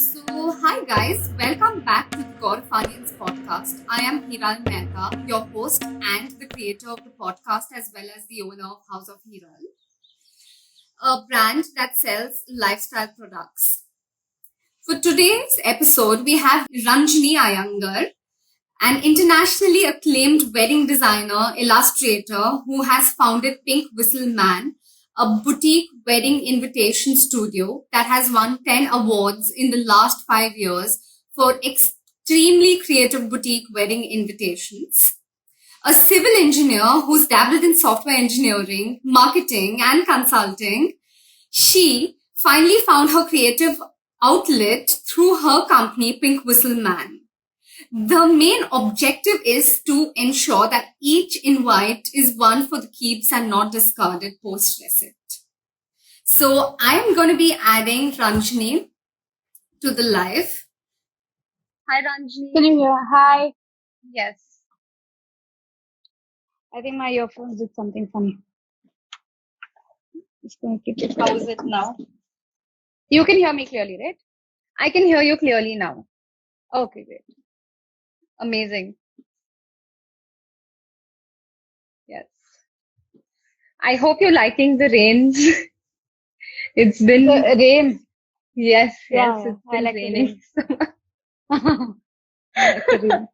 Hi guys, welcome back to the God of Onions podcast. I am Hiral Mehta, your host and the creator of the podcast, as well as the owner of House of Hiral, a brand that sells lifestyle products. For today's episode, we have Ranjani Iyengar, an internationally acclaimed wedding designer, illustrator who has founded Pink Whistle Man, a boutique wedding invitation studio that has won 10 awards in the last 5 years for extremely creative boutique wedding invitations. A civil engineer who's dabbled in software engineering, marketing, and consulting, she finally found her creative outlet through her company, Pink Whistle Man. The main objective is to ensure that each invite is one for the keeps and not discarded post receipt. So I'm going to be adding Ranjni to the live. Hi, Ranjni. Can you hear? Hi. Yes. I think my earphones did something funny. Just gonna keep it. How is it now? You can hear me clearly, right? I can hear you clearly now. Okay, great. Amazing. Yes. I hope you're liking the rains. It's been The rain. yes, Yeah, it's I been like raining. I like the rain.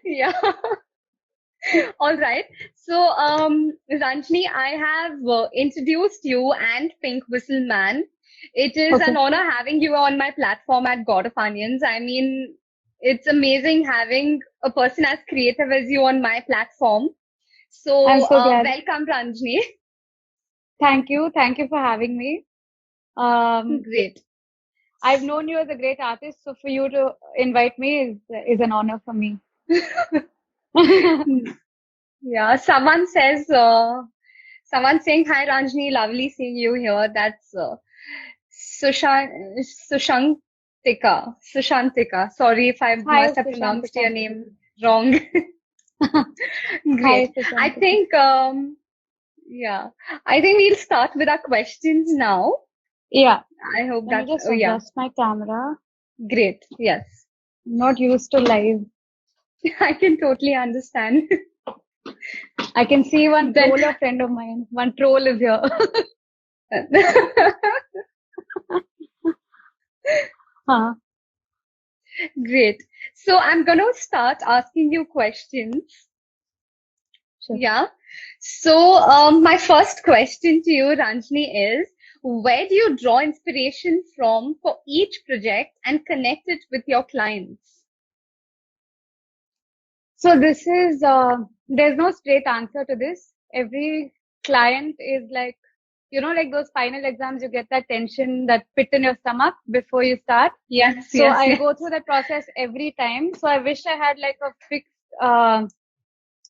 Yeah. All right. So, Ranjni, I have introduced you and Pink Whistle Man. It is Okay. an honor having you on my platform at God of Onions. I mean, it's amazing having a person as creative as you on my platform. So, I'm so glad. welcome, Ranjni. Thank you. Thank you for having me. Great. I've known you as a great artist, so for you to invite me is an honor for me. Yeah, someone says, someone saying, hi Ranjni, lovely seeing you here. That's Sushantika. Sushantika. Sorry if I Hi, must have pronounced your Sushantika. name wrong. Hi, Great. I Sushantika. think, yeah, I think we'll start with our questions now. Yeah. I hope Let me that's, just oh yeah, adjust my camera. great. Yes. I'm not used to live. I can totally understand. I can see one Then, troller friend of mine. One troll is here. Huh. great. So I'm going to start asking you questions. Sure. Yeah. So, my first question to you, Ranjni, is where do you draw inspiration from for each project and connect it with your clients? So this is, there's no straight answer to this. Every client is like, like those final exams, you get that tension, that pit in your stomach before you start. Yes, So yes, I yes. go through that process every time. So I wish I had like a fixed,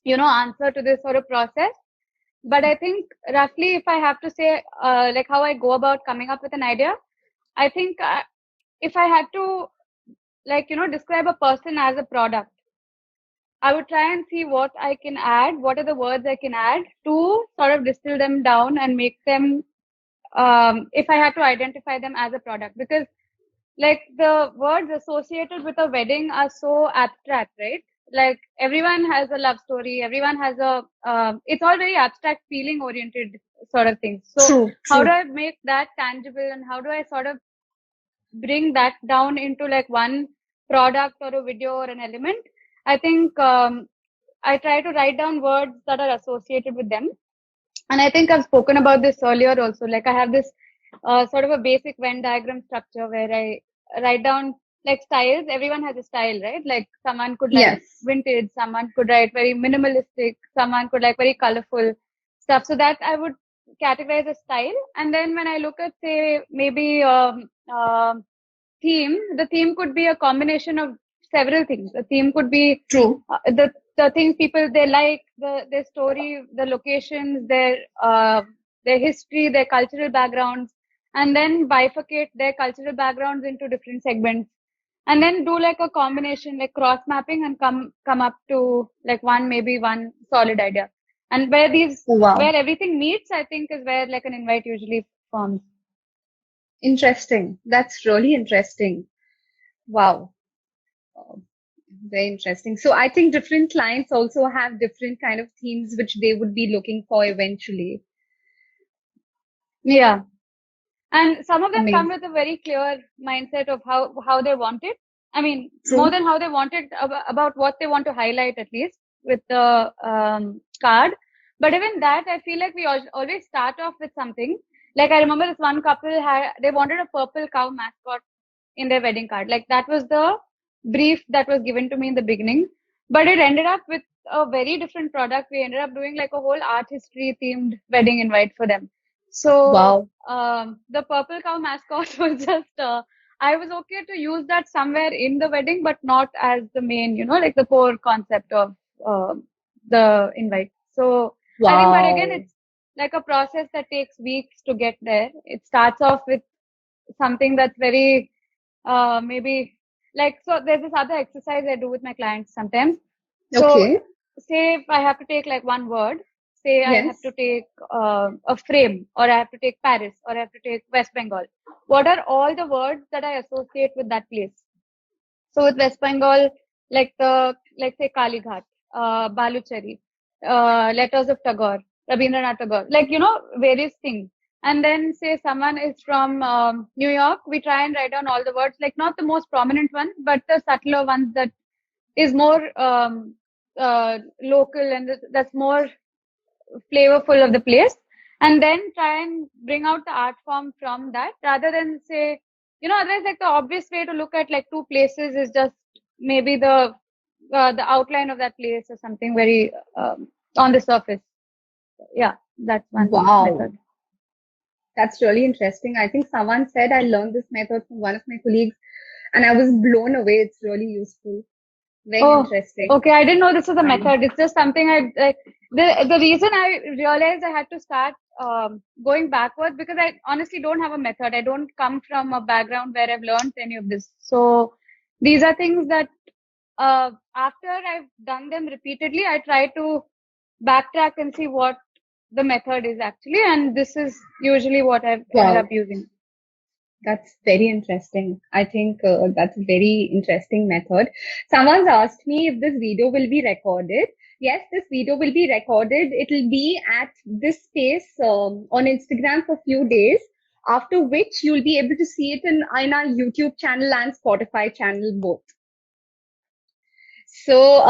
answer to this sort of process. But I think roughly, if I have to say, like how I go about coming up with an idea, I think if I had to, describe a person as a product, I would try and see what I can add, what are the words I can add to sort of distill them down and make them, if I have to identify them as a product. Because like the words associated with a wedding are so abstract, right? Like everyone has a love story, everyone has it's all very abstract, feeling oriented sort of things. So True, how true. do I make that tangible, and how do I sort of bring that down into like one product or a video or an element? I think I try to write down words that are associated with them. And I think I've spoken about this earlier also. Like I have this sort of a basic Venn diagram structure where I write down like styles. Everyone has a style, right? Like someone could like Yes. vintage, someone could write very minimalistic, someone could like very colorful stuff. So that I would categorize a style. And then when I look at say maybe theme, the theme could be a combination of several things. The theme could be True. the things people they like, their story, the locations, their history, their cultural backgrounds, and then bifurcate their cultural backgrounds into different segments, and then do like a combination, like cross mapping, and come up to like maybe one solid idea. And Wow. where everything meets, I think is where like an invite usually forms. Interesting. That's really interesting. Wow. Uh, Very interesting. So I think different clients also have different kind of themes which they would be looking for eventually. Yeah. And some of them come Amazing. with a very clear mindset of how they want it. I mean, more True. than how they want it, about what they want to highlight at least with the card. But even that, I feel like we always start off with something. Like I remember this one couple they wanted a purple cow mascot in their wedding card. Like that was the brief that was given to me in the beginning. But it ended up with a very different product. We ended up doing like a whole art history themed wedding invite for them. So Wow. the purple cow mascot was just I was okay to use that somewhere in the wedding, but not as the main, like the core concept of the invite. So I think, but again, Wow. it's like a process that takes weeks to get there. It starts off with something that's very maybe like, so there's this other exercise I do with my clients sometimes. So Okay. say if I have to take like one word, say I have Yes. to take a frame, or I have to take Paris, or I have to take West Bengal. What are all the words that I associate with that place? So with West Bengal, like like say Kalighat, Baluchari, Letters of Tagore, Rabindranath Tagore, like, various things. And then say someone is from New York, we try and write down all the words, like not the most prominent ones, but the subtler ones that is more local, and that's more flavorful of the place, and then try and bring out the art form from that, rather than say, otherwise, like the obvious way to look at like two places is just maybe the outline of that place or something very on the surface. Yeah, that's one Wow. method. That's really interesting. I think someone said I learned this method from one of my colleagues and I was blown away. It's really useful. Very Oh, interesting. okay. I didn't know this was a Fine. method. It's just something I like. The reason I realized I had to start going backwards, because I honestly don't have a method. I don't come from a background where I've learned any of this. So these are things that after I've done them repeatedly, I try to backtrack and see what the method is actually, and this is usually what I've ended up Wow. using. That's very interesting. I think that's a very interesting method. Someone's asked me if this video will be recorded. Yes, this video will be recorded. It'll be at this space on Instagram for a few days, after which you'll be able to see it in our YouTube channel and Spotify channel both. So,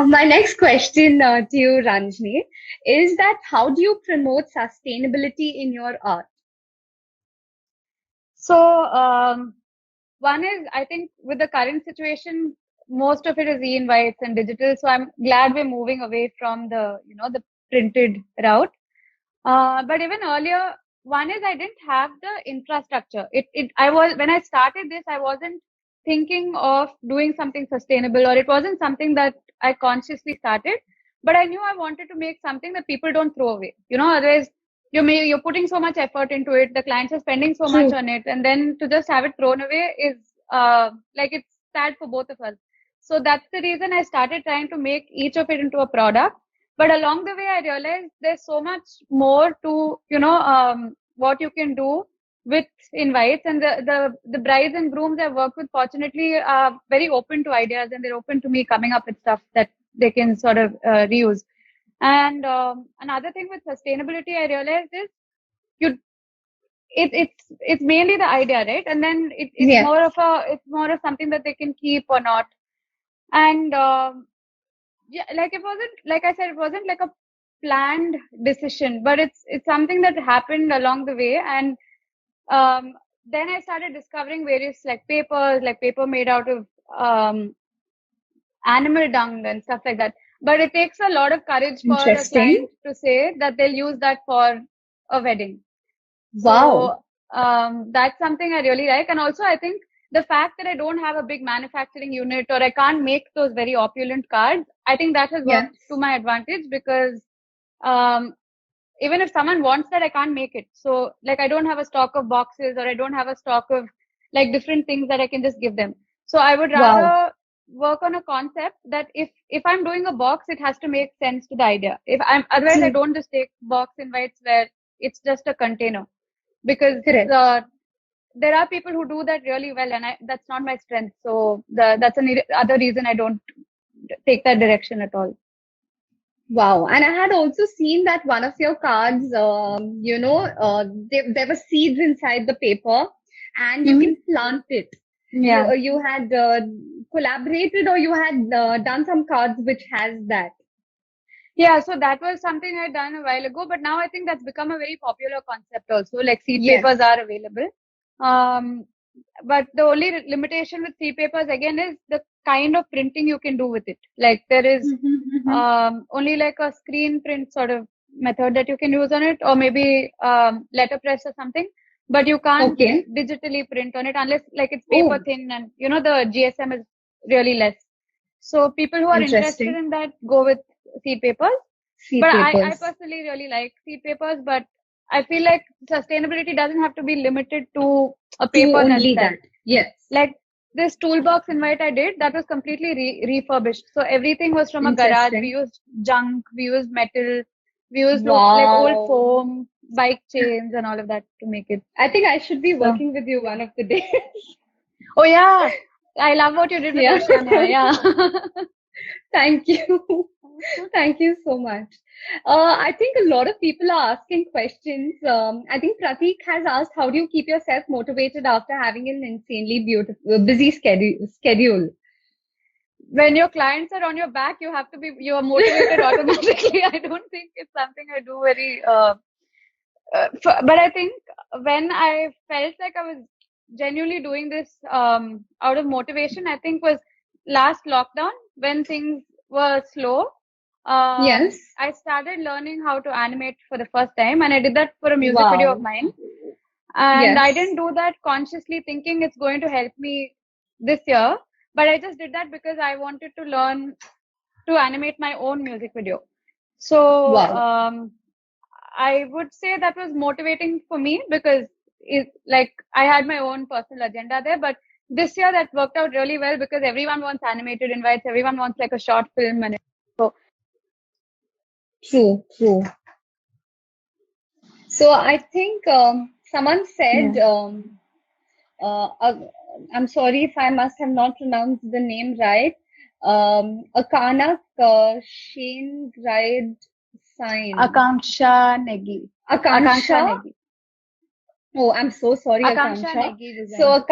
my next question to you, Ranjni, is that how do you promote sustainability in your art? So one is, I think with the current situation, most of it is e-invites and digital. So I'm glad we're moving away from the printed route. But even earlier, one is I didn't have the infrastructure. When I started this, I wasn't thinking of doing something sustainable, or it wasn't something that I consciously started. But I knew I wanted to make something that people don't throw away. Otherwise you're putting so much effort into it. The clients are spending so much True. on it, and then to just have it thrown away is like it's sad for both of us. So that's the reason I started trying to make each of it into a product. But along the way, I realized there's so much more to, what you can do with invites, and the brides and grooms I work with, fortunately, are very open to ideas, and they're open to me coming up with stuff that they can sort of reuse. And another thing with sustainability, I realized is you it's mainly the idea, right? And then Yes. it's more of something that they can keep or not. And yeah, like it wasn't, like I said, it wasn't like a planned decision, but it's something that happened along the way. And um, then I started discovering various like papers, like paper made out of um, animal dung and stuff like that. But it takes a lot of courage for a Interesting. client to say that they'll use that for a wedding. Wow. So that's something I really like. And also, I think the fact that I don't have a big manufacturing unit, or I can't make those very opulent cards, I think that has Yes. worked to my advantage, because um, even if someone wants that, I can't make it. So like I don't have a stock of boxes, or I don't have a stock of like different things that I can just give them. So I would Wow. rather work on a concept that if I'm doing a box, it has to make sense to the idea. If I'm otherwise, I True. don't just take box invites where it's just a container, because Correct. uh, there are people who do that really well, and that's not my strength. So that's other reason I don't take that direction at all. Wow. And I had also seen that one of your cards, there were seeds inside the paper and you can plant it. Yeah. You had collaborated or you had done some cards which has that. Yeah, so that was something I'd done a while ago, but now I think that's become a very popular concept also. Like seed Yes. papers are available. But the only limitation with seed papers again is the kind of printing you can do with it. Like there is only like a screen print sort of method that you can use on it, or maybe letterpress or something. But you can't Okay. digitally print on it unless like it's paper thin, and the GSM is really less. So people who are interested Interesting. in that go with seed papers. Seed But I papers. personally really like seed papers, but I feel like sustainability doesn't have to be limited to a To paper that's only that. that. Yes. Like this toolbox invite I did, that was completely refurbished. So everything was from a garage. We Interesting. used junk, we used metal, we used like old Wow. foam, bike chains and all of that to make it. I think I should be So, working with you one of the days. oh yeah, I love what you did with Yeah. Oceania. Yeah. Thank you. Thank you so much. I think a lot of people are asking questions. I think Pratik has asked, how do you keep yourself motivated after having an insanely busy schedule? When your clients are on your back, you are motivated automatically. I don't think it's something I do very, but I think when I felt like I was genuinely doing this, out of motivation, I think was last lockdown when things were slow. Yes. I started learning how to animate for the first time, and I did that for a music video of Wow. mine. And I Yes. didn't do that consciously thinking it's going to help me this year, but I just did that because I wanted to learn to animate my own music video. So Wow. I would say that was motivating for me because like I had my own personal agenda there, but this year that worked out really well because everyone wants animated invites, everyone wants like a short film, and so True. True. So I think someone said, yeah. I'm sorry if I must have not pronounced the name right. Akanak Shane Gride sign. Akanksha Negi. Akansha. Negi. Oh, I'm so sorry, Akanksha Akansha. Negi design. So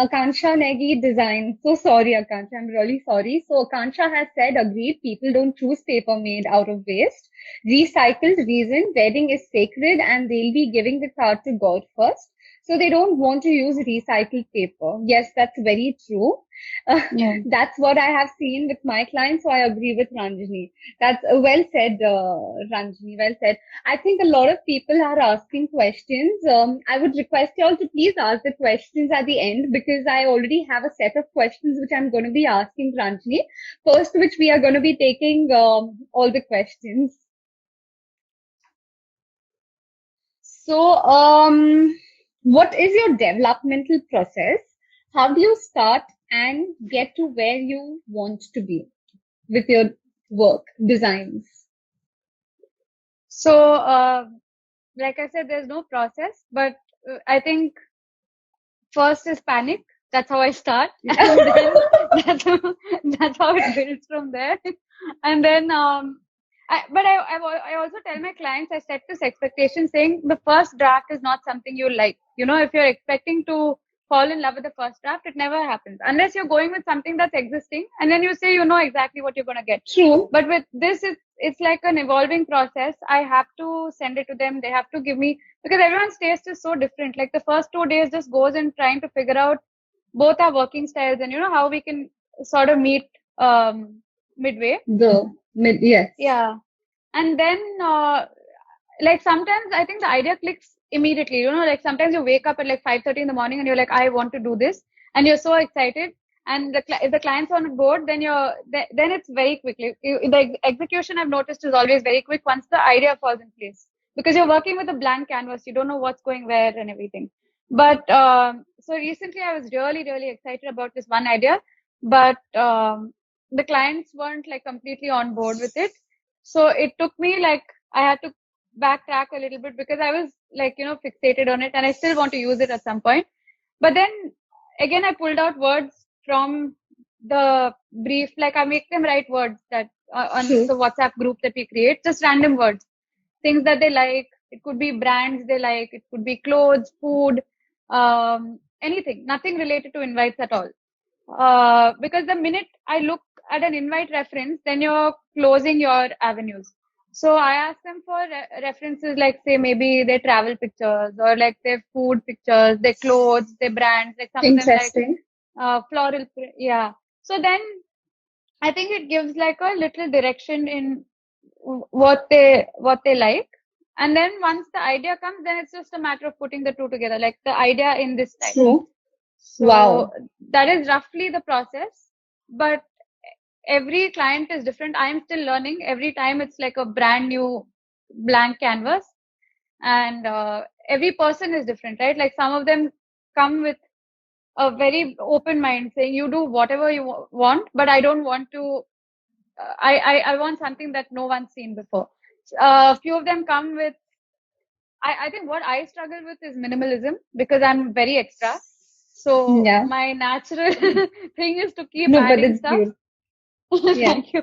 Akansha Negi design. So sorry, Akansha. I'm really sorry. So Akansha has said, agreed, people don't choose paper made out of waste. Recycled reason, wedding is sacred and they'll be giving the card to God first. So they don't want to use recycled paper. Yes, that's very true. Yeah. That's what I have seen with my clients. So I agree with Ranjani. That's well said, Ranjani. Well said. I think a lot of people are asking questions. I would request you all to please ask the questions at the end because I already have a set of questions which I'm going to be asking Ranjani. First, which we are going to be taking all the questions. So, what is your developmental process? How do you start and get to where you want to be with your work, designs? So, like I said, there's no process, but I think first is panic. That's how I start, and then that's how it builds from there. And then, I also tell my clients I set this expectation saying the first draft is not something you like. If you're expecting to fall in love with the first draft, it never happens unless you're going with something that's existing, and then you say you know exactly what you're gonna get. True. But with this, it's like an evolving process. I have to send it to them. They have to give me, because everyone's taste is so different. Like the first 2 days just goes in trying to figure out both our working styles and how we can sort of meet midway. Yes. Yeah. And then like sometimes I think the idea clicks immediately. Like sometimes you wake up at like 5:30 in the morning and you're like, I want to do this, and you're so excited. And if the client's on board, then then it's very quickly. The execution I've noticed is always very quick once the idea falls in place, because you're working with a blank canvas. You don't know what's going where and everything. But so recently I was really, really excited about this one idea, but the clients weren't like completely on board with it. So it took me like, I had to backtrack a little bit because I was like, fixated on it and I still want to use it at some point. But then again, I pulled out words from the brief, like I make them write words that on True. the WhatsApp group that we create, just random words, things that they like. It could be brands they like, it could be clothes, food, anything, nothing related to invites at all. Because the minute I look at an invite reference, then you're closing your avenues. So I ask them for references, like say maybe their travel pictures or like their food pictures, their clothes, their brands. Like some of them like Interesting. floral, yeah. So then I think it gives like a little direction in what they like. And then once the idea comes, then it's just a matter of putting the two together, like the idea in this style. True. So Wow. that is roughly the process. But every client is different. I'm still learning. Every time it's like a brand new blank canvas. And every person is different, right? Like some of them come with a very open mind saying, you do whatever you want, but I don't want to, I want something that no one's seen before. A few of them come with, I think what I struggle with is minimalism because I'm very extra. So Yeah. my natural thing is to keep No, but adding it's stuff. beautiful. Yeah. Thank you.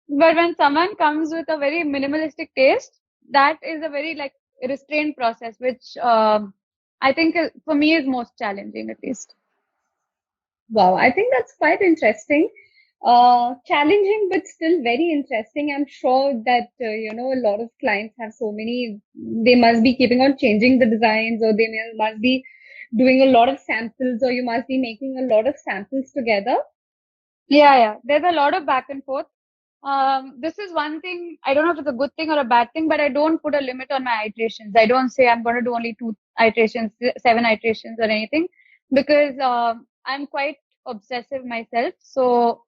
But when someone comes with a very minimalistic taste, that is a very like restrained process, which I think for me is most challenging at least. Wow. I think that's quite interesting. Challenging, but still very interesting. I'm sure that, a lot of clients have so many, they must be keeping on changing the designs, or must be doing a lot of samples, or you must be making a lot of samples together. Yeah. There's a lot of back and forth. This is one thing, I don't know if it's a good thing or a bad thing, but I don't put a limit on my iterations. I don't say I'm going to do only 2 iterations, 7 iterations or anything, because I'm quite obsessive myself. So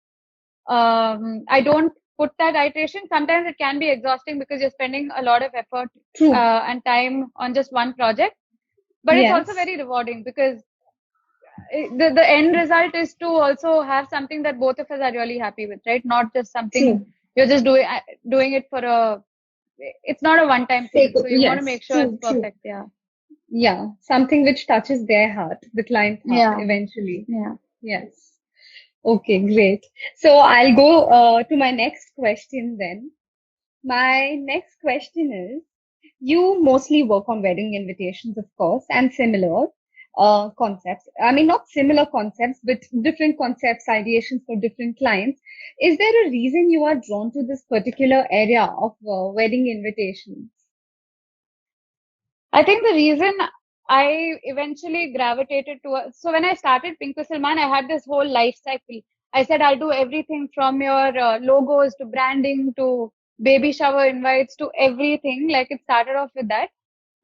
I don't put that iteration. Sometimes it can be exhausting because you're spending a lot of effort True. and time on just one project. But it's also Yes. very rewarding because the end result is to also have something that both of us are really happy with, right? Not just something True. you're just doing it for a. It's not a one-time thing, so you want to Yes. make sure it's True. True. perfect. Yeah. Yeah. Something which touches their heart, the client's heart, Yeah. eventually. Yeah. Yes. Okay, great. So I'll go to my next question then. My next question is, you mostly work on wedding invitations, of course, and similar concepts. I mean, not similar concepts, but different concepts, ideations for different clients. Is there a reason you are drawn to this particular area of wedding invitations? I think the reason I eventually gravitated towards, so when I started Pink Salman, I had this whole life cycle. I said I'll do everything from your logos to branding to baby shower invites to everything. Like it started off with that.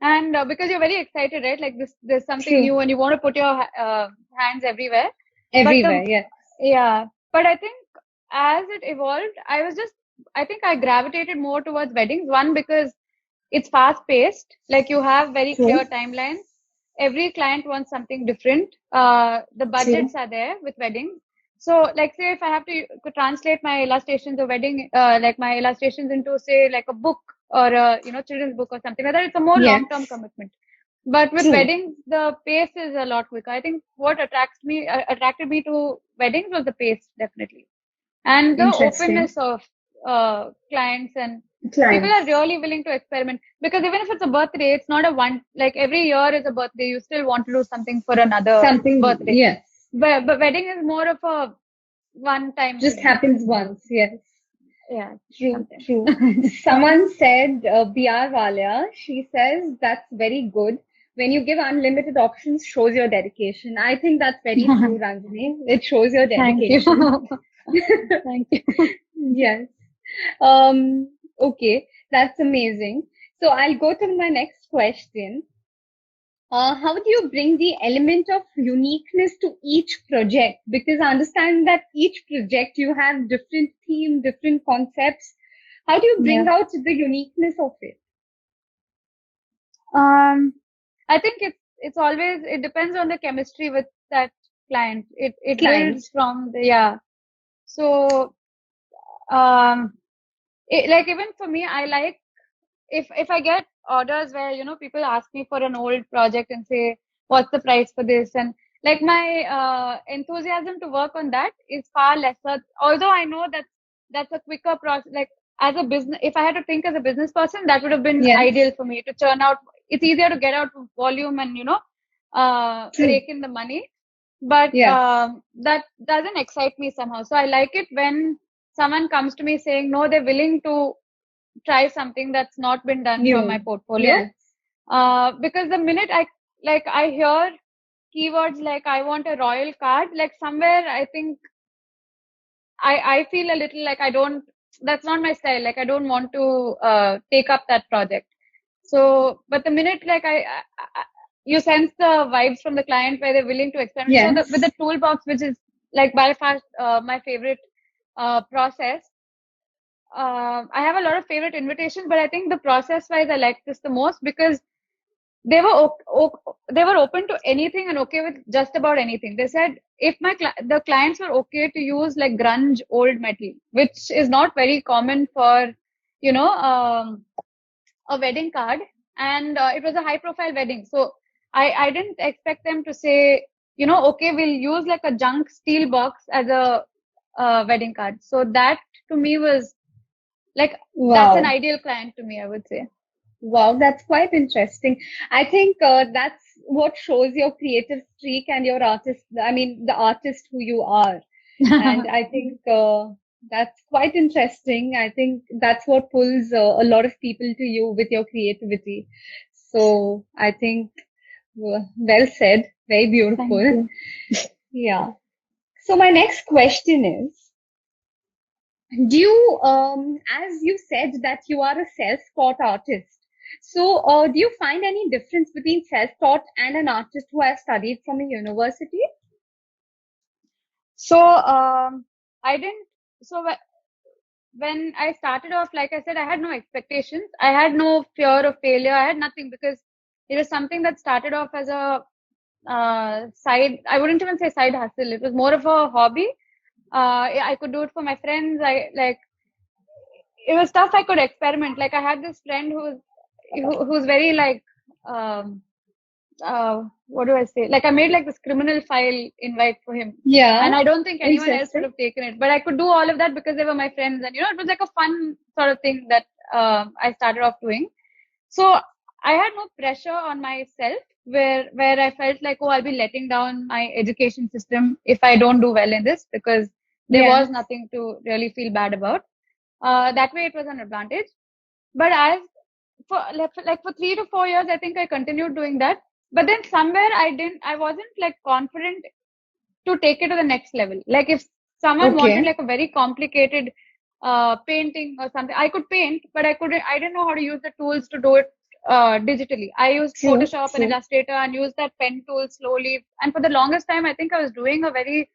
And because you're very excited, right? Like this, there's something True. new and you want to put your hands everywhere. But Everywhere, yes. yeah, but I think as it evolved, I think I gravitated more towards weddings. One, because it's fast paced, like you have very clear True. timelines. Every client wants something different. The True. budgets are there with weddings. So, like, say if I have to translate my illustrations of wedding, like my illustrations into, say, like a book or a, children's book or something like that, it's a more Yes. long-term commitment. But with True. weddings, the pace is a lot quicker. I think what attracted me to weddings was the pace, definitely, and the Interesting. openness of clients, and people are Clients. really willing to experiment. Because even if it's a birthday, it's not a one, like every year is a birthday. You still want to do something for another Something, birthday. yes. But wedding is more of a one-time Just thing. happens once, yes. Yeah, True, something. true. Someone said, BR Walia, she says that's very good. When you give unlimited options, shows your dedication. I think that's very true, Ranjani. It shows your Thank you. dedication. Thank you. Yes. Okay, that's amazing. So I'll go to my next question. How do you bring the element of uniqueness to each project? Because I understand that each project you have different theme, different concepts. How do you bring Yeah. out the uniqueness of it? Um, I think it's always, it depends on the chemistry with that client. It Client. builds from the, yeah. So um, like even for me, I like, if I get orders where people ask me for an old project and say what's the price for this, and Like my enthusiasm to work on that is far lesser. Although I know that that's a quicker process. Like as a business, if I had to think as a business person, that would have been ideal Yes. for me to churn out. It's easier to get out volume and True. rake in the money. But Yes. that doesn't excite me somehow. So I like it when someone comes to me saying no, they're willing to try something that's not been done from my New. portfolio. Yes. Because the minute I hear keywords like I want a royal card, like somewhere I think I feel a little like I don't, that's not my style. Like I don't want to take up that project. So, but the minute like you sense the vibes from the client where they're willing to experiment. So with the Yes. toolbox, which is like by far my favorite process, I have a lot of favorite invitations, but I think the process wise I like this the most because they were they were open to anything and okay with just about anything. They said if the clients were okay to use like grunge old metal, which is not very common for you know a wedding card, and it was a high profile wedding, so I didn't expect them to say okay, we'll use like a junk steel box as a wedding card. So that to me was like that's an Wow. ideal client to me, I would say. Wow, that's quite interesting. I think that's what shows your creative streak and your artist, I mean, the artist who you are. And I think that's quite interesting. I think that's what pulls a lot of people to you with your creativity. So I think, well said, very Thank beautiful. you. Yeah. So my next question is, do you, as you said that you are a self-taught artist, so do you find any difference between self-taught and an artist who has studied from a university? So I didn't. So when I started off, like I said, I had no expectations. I had no fear of failure. I had nothing because it was something that started off as a side. I wouldn't even say side hustle. It was more of a hobby. Yeah, I could do it for my friends. I like it was stuff I could experiment. Like I had this friend who's very like um what do I say? Like I made like this criminal file invite for him. Yeah, And I don't think anyone else would interesting. have taken it. But I could do all of that because they were my friends. And it was like a fun sort of thing that I started off doing. So I had no pressure on myself where I felt like, oh, I'll be letting down my education system if I don't do well in this because there was Yes, nothing to really feel bad about. That way it was an advantage. But as for 3 to 4 years, I think I continued doing that. But then somewhere I wasn't like confident to take it to the next level. Like if someone wanted okay, like a very complicated painting or something, I could paint, but I didn't know how to use the tools to do it digitally. I used true, Photoshop and true. Illustrator and used that pen tool slowly. And for the longest time, I think I was doing a very,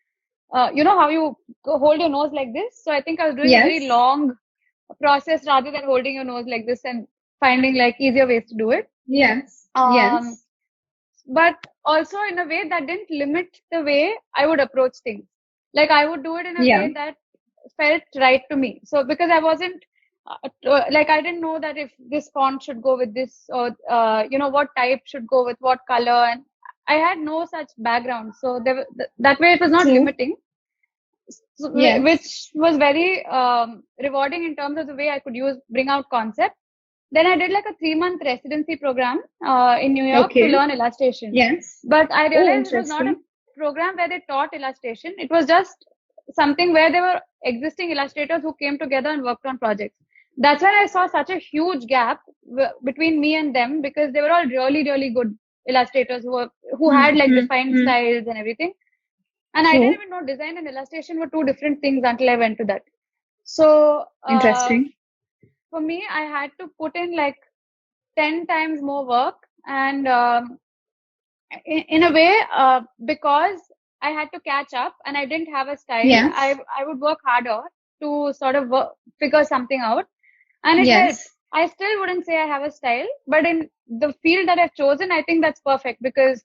how you hold your nose like this. So I think I was doing a very Yes, long process rather than holding your nose like this and finding like easier ways to do it. yes, Um, yes, but also in a way that didn't limit the way I would approach things. Like I would do it in a yeah, way that felt right to me. So because I wasn't like I didn't know that if this font should go with this or what type should go with what color, and I had no such background. So that way it was not true. limiting, Yes, which was very rewarding in terms of the way I could bring out concepts. Then I did like a 3 month residency program in New York to okay, learn illustration. yes. But I Oh, realized it was not a interesting. program where they taught illustration. It was just something where there were existing illustrators who came together and worked on projects. That's when I saw such a huge gap between me and them because they were all really, really good illustrators who had like Hmm, defined hmm. styles and everything. And I didn't True. even know design and illustration were two different things until I went to that. So Interesting. for me, I had to put in like 10 times more work and in a way because I had to catch up and I didn't have a style, Yes, I would work harder to sort of figure something out, and it helped. yes, I still wouldn't say I have a style, but in the field that I've chosen, I think that's perfect because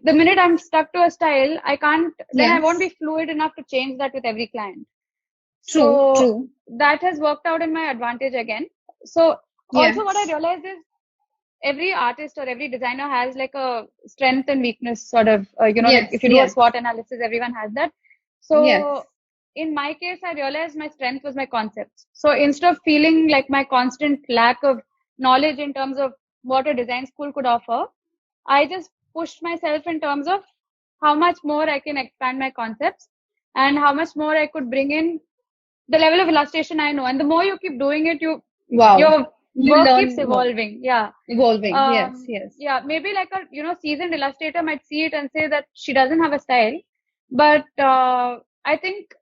the minute I'm stuck to a style, I can't, then I won't yes. be fluid enough to change that with every client. True, So true. that has worked out in my advantage again. So also what I Yes. realized is every artist or every designer has like a strength and weakness sort of, like Yes, if you do a yes, SWOT analysis, everyone has that. yes. So in my case, I realized my strength was my concepts. So instead of feeling like my constant lack of knowledge in terms of what a design school could offer, I just pushed myself in terms of how much more I can expand my concepts and how much more I could bring in the level of illustration I know. And the more you keep doing it, Wow. your You work keeps learn more. evolving. Yeah. Evolving. Yes, yes. Yeah, maybe like a, seasoned illustrator might see it and say that she doesn't have a style. But, I think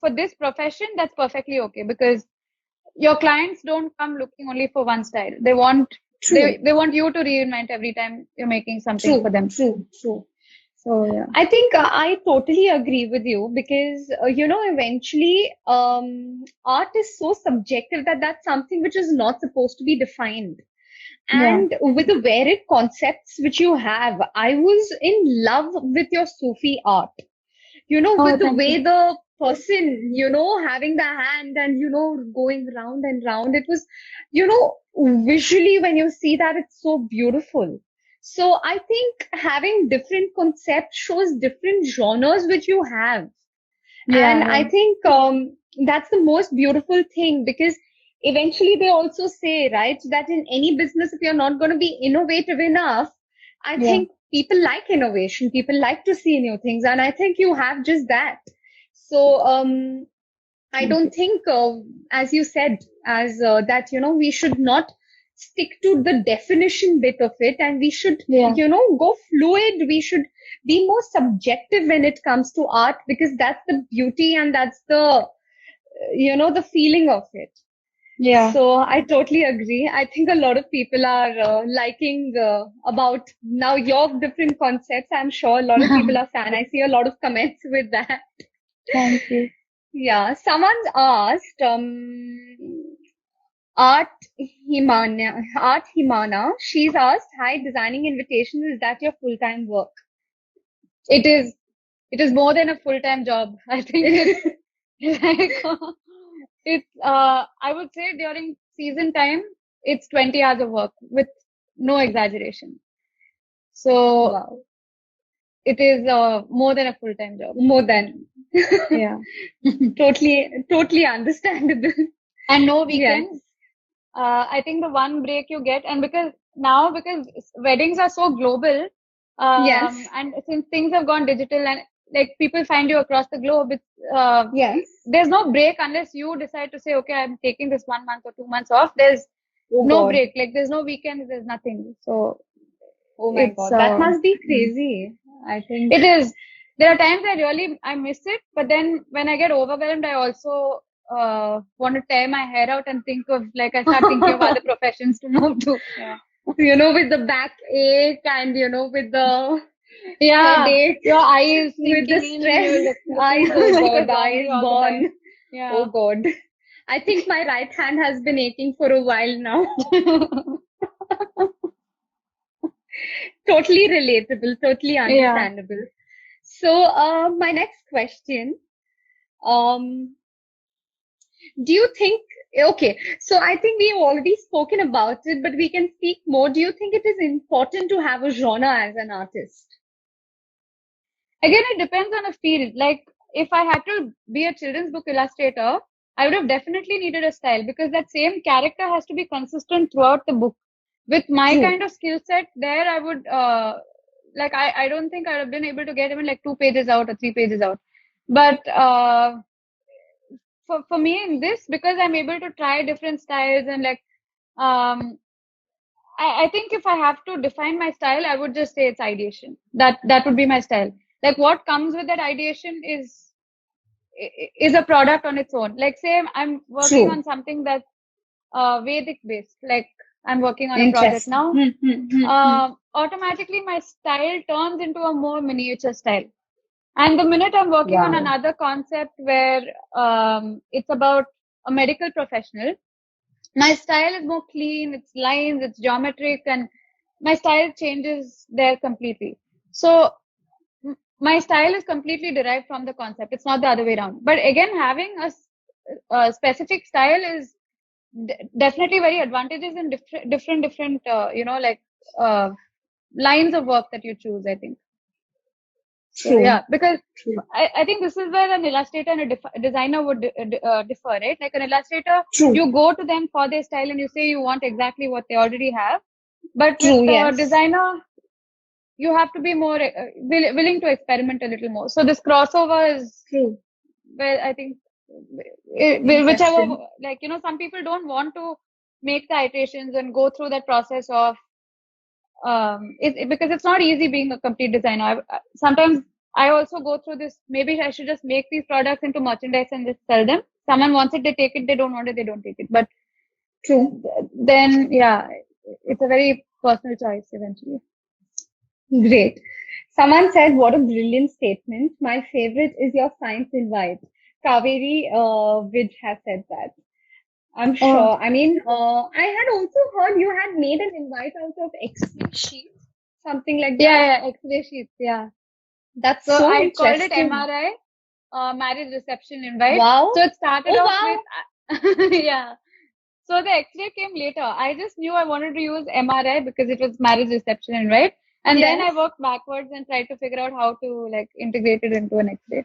for this profession, that's perfectly okay because your clients don't come looking only for one style. They want, True, they want you to reinvent every time you're making something for true, them. true, true. So yeah. I think I totally agree with you because, eventually, art is so subjective that that's something which is not supposed to be defined. Yeah. And with the varied concepts which you have, I was in love with your Sufi art. Oh, With the thank you. way the person, having the hand and, going round and round, it was, visually when you see that, it's so beautiful. So I think having different concepts shows different genres which you have. Yeah, And I yeah, think that's the most beautiful thing because eventually they also say, right, that in any business, if you're not going to be innovative enough, I yeah. think people like innovation. People like to see new things. And I think you have just that. So I Thank don't you. think, as you said, as that, we should not stick to the definition bit of it and we should, Yeah, go fluid. We should be more subjective when it comes to art because that's the beauty and that's the, the feeling of it. yeah. So I totally agree. I think a lot of people are liking about now your different concepts. I'm sure a lot of people are fan. I see a lot of comments with that. Thank you. Yeah, someone's asked, Art Himana. She's asked, "Hi, designing invitations. Is that your full-time work?" It is. It is more than a full-time job. I think it's like it's. I would say during season time, it's 20 hours of work with no exaggeration. So Wow, it is more than a full-time job. more than Yeah, totally understandable. and no Yes, weekends. I think the one break you get, and because weddings are so global, yes, and since things have gone digital and like people find you across the globe, yes. there's no break unless you decide to say, okay, I'm taking this 1 month or 2 months off. There's Oh no God, break. Like there's no weekends. There's nothing. So oh my it's God, that must be crazy. I think. it is. There are times I miss it, but then when I get overwhelmed, I also want to tear my hair out and think of like I start thinking of other professions to move to. Yeah. With the backache and, with the Yeah, headache, your eyes with the sinking in and stress, you're eyes, looking oh like a God, zombie eyes all the time. gone. Yeah. Oh God. I think my right hand has been aching for a while now. Totally relatable, totally Yeah. understandable. So, my next question, um, do you think, okay, so I think we've already spoken about it, but we can speak more. Do you think it is important to have a genre as an artist? Again, it depends on a field. Like, if I had to be a children's book illustrator, I would have definitely needed a style because that same character has to be consistent throughout the book. With my True. kind of skill set, there I would, I don't think I would have been able to get even like 2 pages out or 3 pages out. But for me in this, because I'm able to try different styles and like, um, I think if I have to define my style, I would just say it's ideation. That would be my style. Like what comes with that ideation is a product on its own. Like say I'm working True. on something that's Vedic based. Like I'm working on a project Interesting. now. Hmm. Automatically my style turns into a more miniature style. And the minute I'm working on Wow. another concept where it's about a medical professional, my style is more clean, it's lines, it's geometric, and my style changes there completely. So my style is completely derived from the concept. It's not the other way around. But again, having a specific style is definitely very advantages in different lines of work that you choose, I think. So True. yeah, because True. I think this is where an illustrator and a designer would differ, right? Like an illustrator, True. you go to them for their style and you say you want exactly what they already have. But with True. the Yes. designer, you have to be more willing to experiment a little more. So this crossover is True. where I think whichever, Interesting. like, some people don't want to make the iterations and go through that process of because it's not easy being a complete designer. Sometimes I also go through this. Maybe I should just make these products into merchandise and just sell them. Someone wants it, they take it. They don't want it, they don't take it. But True. then, yeah, it's a very personal choice eventually. Great. Someone said, what a brilliant statement. My favorite is your science invite. Kaveri Vidh has said that. I'm Oh, sure. I mean, I had also heard you had made an invite out of X-ray sheets, something like that. yeah, X-ray sheets, yeah. That's So so I called it interesting. MRI, marriage reception invite. Wow. So it started Oh, off wow. with, yeah. So the X-ray came later. I just knew I wanted to use MRI because it was marriage reception invite. And then I Yes. worked backwards and tried to figure out how to like integrate it into an X-ray.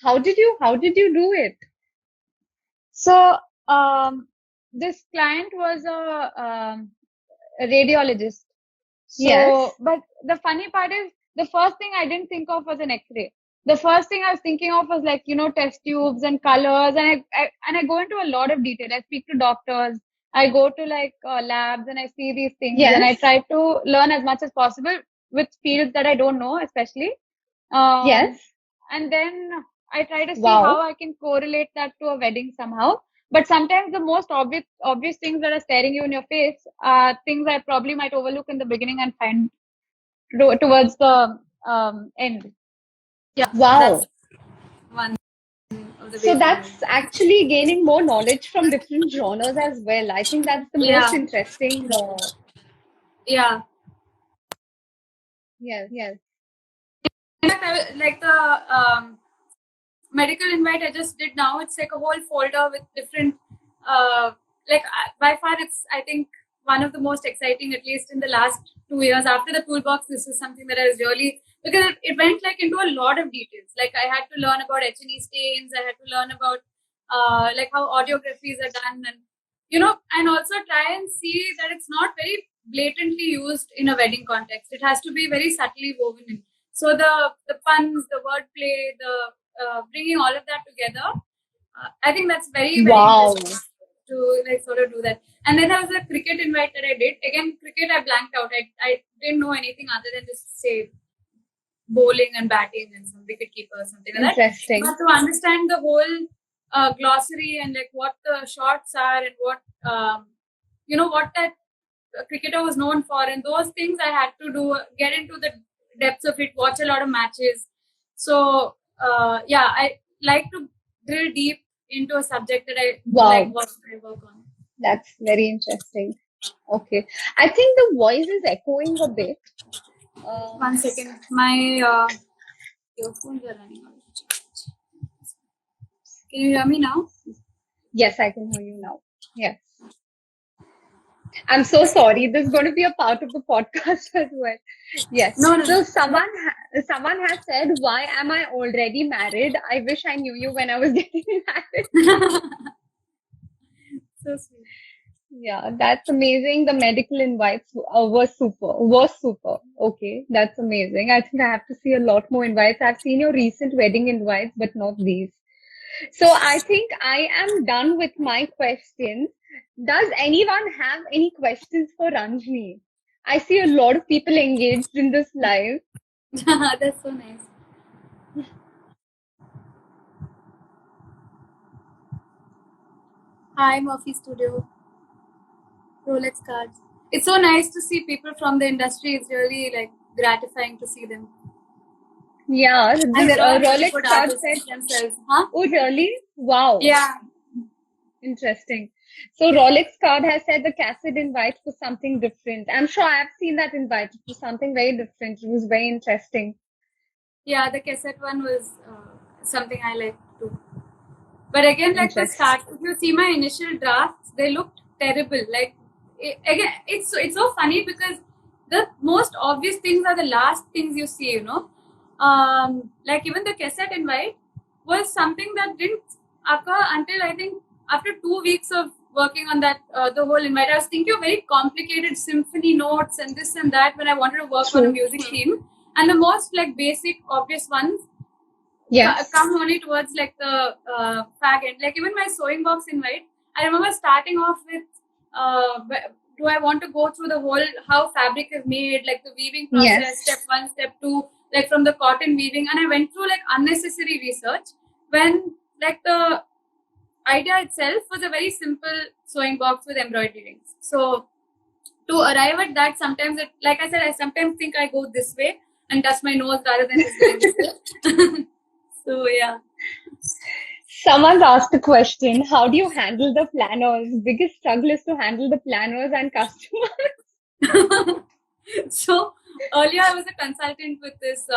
How did you do it? So this client was a radiologist. Yes. So, but the funny part is the first thing I didn't think of was an X-ray. The first thing I was thinking of was like, test tubes and colors. And I go into a lot of detail. I speak to doctors. I go to like labs and I see these things and I Yes. try to learn as much as possible with fields that I don't know, especially. Yes. Um, and then I try to see how Wow. I can correlate that to a wedding somehow. But sometimes the most obvious things that are staring you in your face are things I probably might overlook in the beginning and find towards the end. Yeah, that's Wow. one of the So ways I that's learned. actually gaining more knowledge from different genres as well. I think that's the most Yeah, interesting. yeah. Yes. In fact, like the medical invite I just did now, it's like a whole folder with different, by far it's, I think, one of the most exciting, at least in the last 2 years. After the toolbox, this is something that I was really, because it went like into a lot of details. Like I had to learn about H&E stains, I had to learn about like how audiographies are done, and and also try and see that it's not very blatantly used in a wedding context. It has to be very subtly woven in. So the puns, the wordplay, the bringing all of that together, I think that's very Wow. interesting to like sort of do that. And then there was a cricket invite that I did. Again, cricket I blanked out. I didn't know anything other than just say bowling and batting and some wicket keeper or something like that. Interesting. But to understand the whole glossary and like what the shots are and what what that cricketer was known for, and those things I had to do, get into the depths of it, watch a lot of matches. So yeah, I like to drill deep into a subject that I like Wow. what I work on. That's very interesting. Okay. I think the voice is echoing a bit. 1 second, my earphones are running out. Can you hear me now? Yes, I can hear you now. Yes. I'm so sorry. This is going to be a part of the podcast as well. Yes. No. So someone has said, "Why am I already married? I wish I knew you when I was getting married." So sweet. Yeah, that's amazing. The medical invites was super. Okay, that's amazing. I think I have to see a lot more invites. I've seen your recent wedding invites, but not these. So I think I am done with my questions. Does anyone have any questions for Ranjni? I see a lot of people engaged in this live. That's so nice. Hi, Murphy Studio. Rolex cards. It's so nice to see people from the industry. It's really like gratifying to see them. Yeah, And the they're all really Rolex good card artists said, themselves. Huh? "Oh, really? Wow. Yeah. Interesting." So Rolex card has said the cassette invite was something different. I'm sure I've seen that invite. It was something very different. It was very interesting. Yeah, the cassette one was something I like too. But again, like the Interesting. start, if you see my initial drafts, they looked terrible. Like again, it's so funny because the most obvious things are the last things you see. Like even the cassette invite was something that didn't occur until I think after 2 weeks of working on that the whole invite. I was thinking of very complicated symphony notes and this and that when I wanted to work on a True. music theme, and the most like basic obvious ones Yes. come only towards like the fag end. Like even my sewing box invite, I remember starting off with do I want to go through the whole how fabric is made, like the weaving process, Yes. step 1, step 2, like from the cotton weaving, and I went through like unnecessary research when like the idea itself was a very simple sewing box with embroidery rings. So to arrive at that, sometimes it, like I said, I sometimes think I go this way and touch my nose rather than just going this way. So yeah. Someone's asked a question. How do you handle the planners? Biggest struggle is to handle the planners and customers. So earlier I was a consultant with this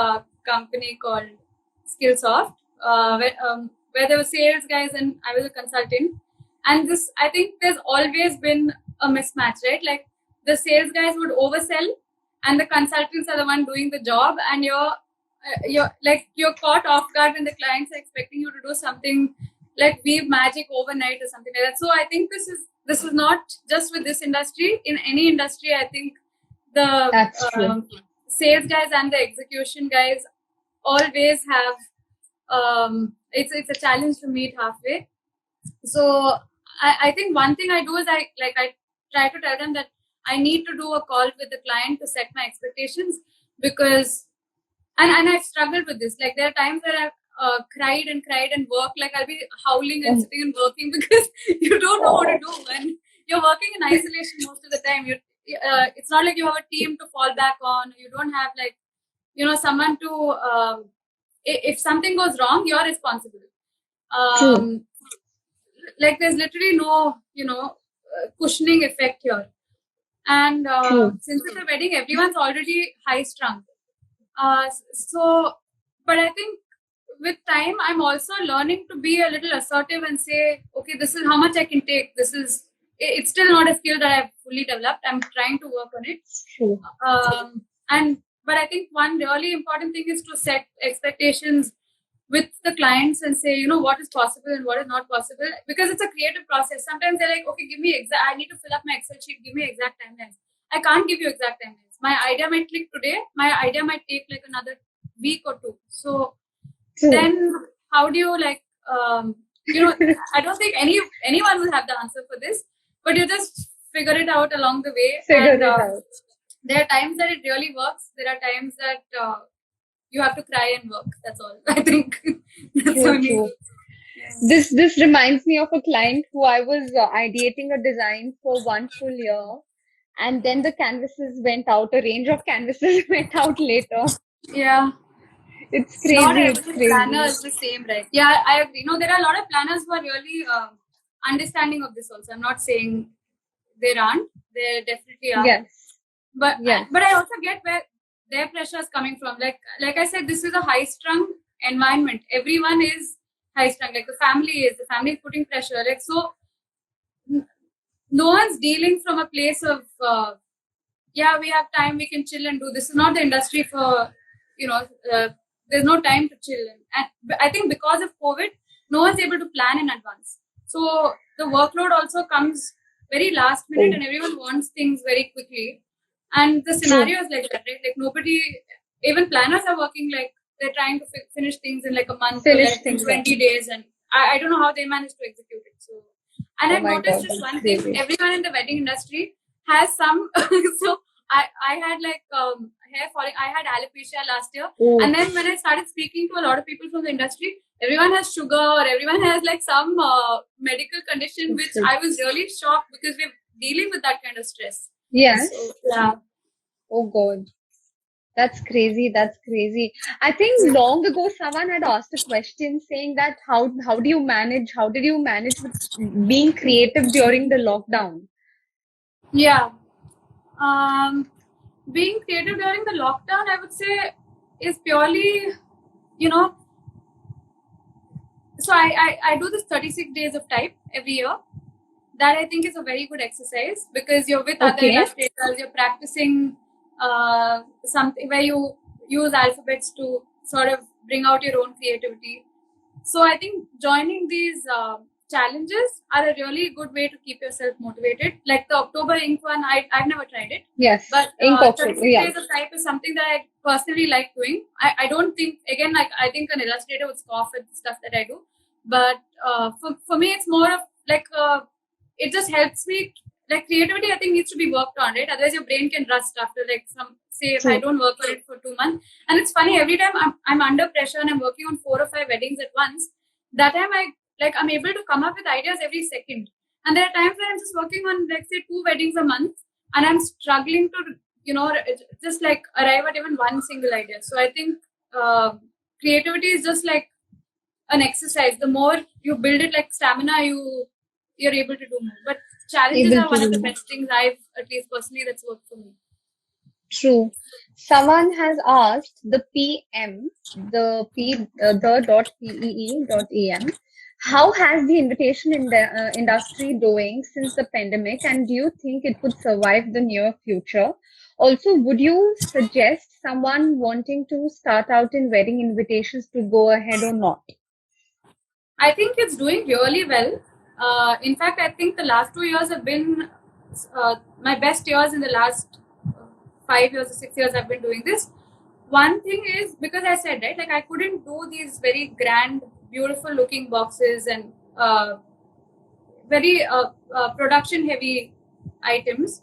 company called Skillsoft, where there were sales guys and I was a consultant. And this, I think, there's always been a mismatch, right? Like the sales guys would oversell, and the consultants are the one doing the job, and you're caught off guard when the clients are expecting you to do something like weave magic overnight or something like that. So I think this is not just with this industry. In any industry, I think the That's true. sales guys and the execution guys always have it's a challenge to meet halfway. So I think one thing I do is I try to tell them that I need to do a call with the client to set my expectations, because and I've struggled with this. Like there are times where I've cried and worked. Like I'll be howling and Oh, sitting and working because you don't know what to do when you're working in isolation most of the time. It's not like you have a team to fall back on. You don't have like someone to if something goes wrong, you're responsible. true. Um, like there's literally no cushioning effect here. And True. since it's a wedding, everyone's already high strung. So, but I think with time, I'm also learning to be a little assertive and say, okay, this is how much I can take. It's still not a skill that I've fully developed. I'm trying to work on it. True. But I think one really important thing is to set expectations with the clients and say, what is possible and what is not possible, because it's a creative process. Sometimes they're like, okay, give me I need to fill up my Excel sheet, give me exact timelines. I can't give you exact timelines. My idea might click today, my idea might take like another week or two. So True. then how do you like I don't think anyone will have the answer for this, but you just figure it out along the way. Figure And it out. there are times that it really works, there are times that you have to cry and work. That's all. I think that's True, only. true. Yeah. This reminds me of a client who I was ideating a design for 1 full year, and then the canvases went out. A range of canvases went out later. Yeah. It's Not crazy. It's every planner crazy. is the same, right? Yeah, I agree. There are a lot of planners who are really understanding of this also. I'm not saying there aren't. There definitely are. Yes. But Yes. I also get where their pressure is coming from. Like I said, this is a high strung environment. Everyone is high strung. Like the family is putting pressure. Like so, no one's dealing from a place of yeah, we have time, we can chill and do. This is not the industry for there's no time to chill. And I think because of COVID, no one's able to plan in advance. So the workload also comes very last minute, Oh, and everyone wants things very quickly. And the true. scenario is like that, right? Like nobody, even planners are working like they're trying to finish things in like a month or Finish like in things up. 20 days. And I don't know how they manage to execute it. So, and Oh I've my noticed God, just that's one thing: crazy. everyone in the wedding industry has some. So I had like hair falling. I had alopecia last year, Oh, and then when I started speaking to a lot of people from the industry, everyone has sugar or everyone has like some medical condition, which shit. I was really shocked because we're dealing with that kind of stress. Yes. So yeah. Oh God. That's crazy. That's crazy. I think long ago someone had asked a question saying that how do you manage? How did you manage with being creative during the lockdown? Yeah. Being creative during the lockdown, I would say, is purely, you know, so I do this 36 days of type every year. That I think is a very good exercise because you're with other Okay. illustrators, you're practicing something where you use alphabets to sort of bring out your own creativity. So I think joining these challenges are a really good way to keep yourself motivated. Like the October ink one, I've never tried it. Yes. But Ink October. 36 Yeah. days of type is something that I personally like doing. I don't think, again, like I think an illustrator would scoff at the stuff that I do. But for me, it's more of like, it just helps me. Like creativity, I think needs to be worked on, right? Otherwise, your brain can rust after like say if I True. don't work on it for 2 months. And it's funny, every time I'm under pressure and I'm working on 4 or 5 weddings at once, that time I'm able to come up with ideas every second. And there are times where I'm just working on, like, say, 2 weddings a month, and I'm struggling to, just like arrive at even one single idea. So I think creativity is just like an exercise. The more you build it, like stamina, you're able to do more. But challenges Able are to one of do the more. best things I've, at least personally, that's worked for me. True. Someone has asked the PM, the dot PEE dot EM, how has the invitation in the industry doing since the pandemic, and do you think it could survive the near future? Also, would you suggest someone wanting to start out in wedding invitations to go ahead or not? I think it's doing really well. In fact, I think the last 2 years have been my best years in the last 5 years or 6 years I've been doing this. One thing is, because I said, right, like I couldn't do these very grand, beautiful looking boxes and very production heavy items.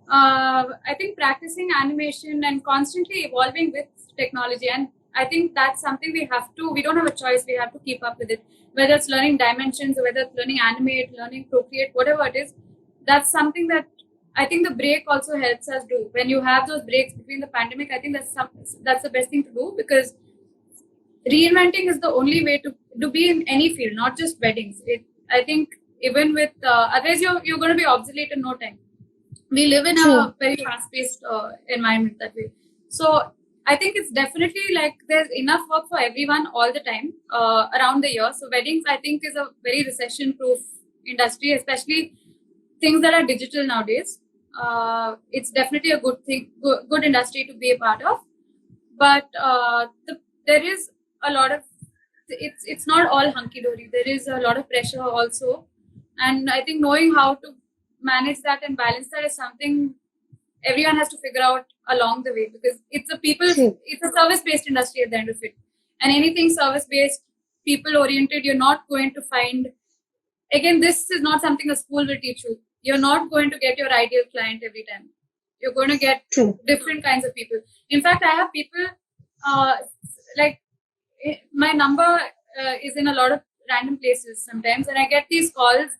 I think practicing animation and constantly evolving with technology, and I think that's something we don't have a choice, we have to keep up with it. Whether it's learning dimensions, or whether it's learning animate, learning procreate, whatever it is, that's something that I think the break also helps us do. When you have those breaks between the pandemic, I think that's the best thing to do, because reinventing is the only way to be in any field, not just weddings. I think even with otherwise you're going to be obsolete in no time. We live in True. a very fast-paced environment that way. So I think it's definitely like there's enough work for everyone all the time around the year. So weddings, I think, is a very recession-proof industry, especially things that are digital nowadays. It's definitely a good thing, good industry to be a part of. But there is a lot of it's not all hunky dory. There is a lot of pressure also, and I think knowing how to manage that and balance that is something everyone has to figure out along the way, because it's True. a service based industry at the end of it, and anything service based, people oriented, you're not going to find, again, this is not something a school will teach you. You're not going to get your ideal client every time. You're going to get True. different kinds of people. In fact, I have people uh, like my number is in a lot of random places sometimes, and I get these calls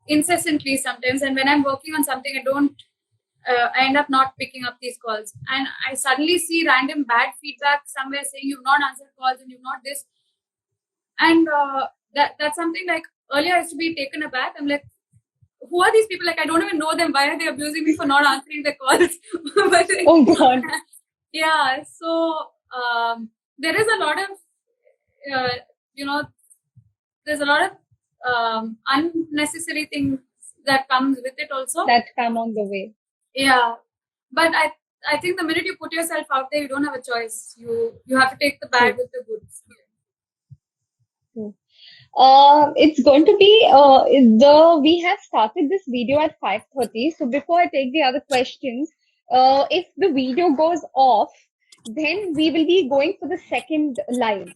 incessantly sometimes. And when I'm working on something, I end up not picking up these calls, and I suddenly see random bad feedback somewhere saying you've not answered calls and you've not this, and that's something like earlier I used to be taken aback. I'm like, who are these people? Like, I don't even know them. Why are they abusing me for not answering their calls? But like, Oh God. yeah, so there is a lot of uh, you know there's a lot of unnecessary things that comes with it also. That come on the way. Yeah, but I think the minute you put yourself out there, you don't have a choice. You have to take the bad with the goods. True. It's going to be we have started this video at 5:30. So before I take the other questions, if the video goes off, then we will be going for the second live.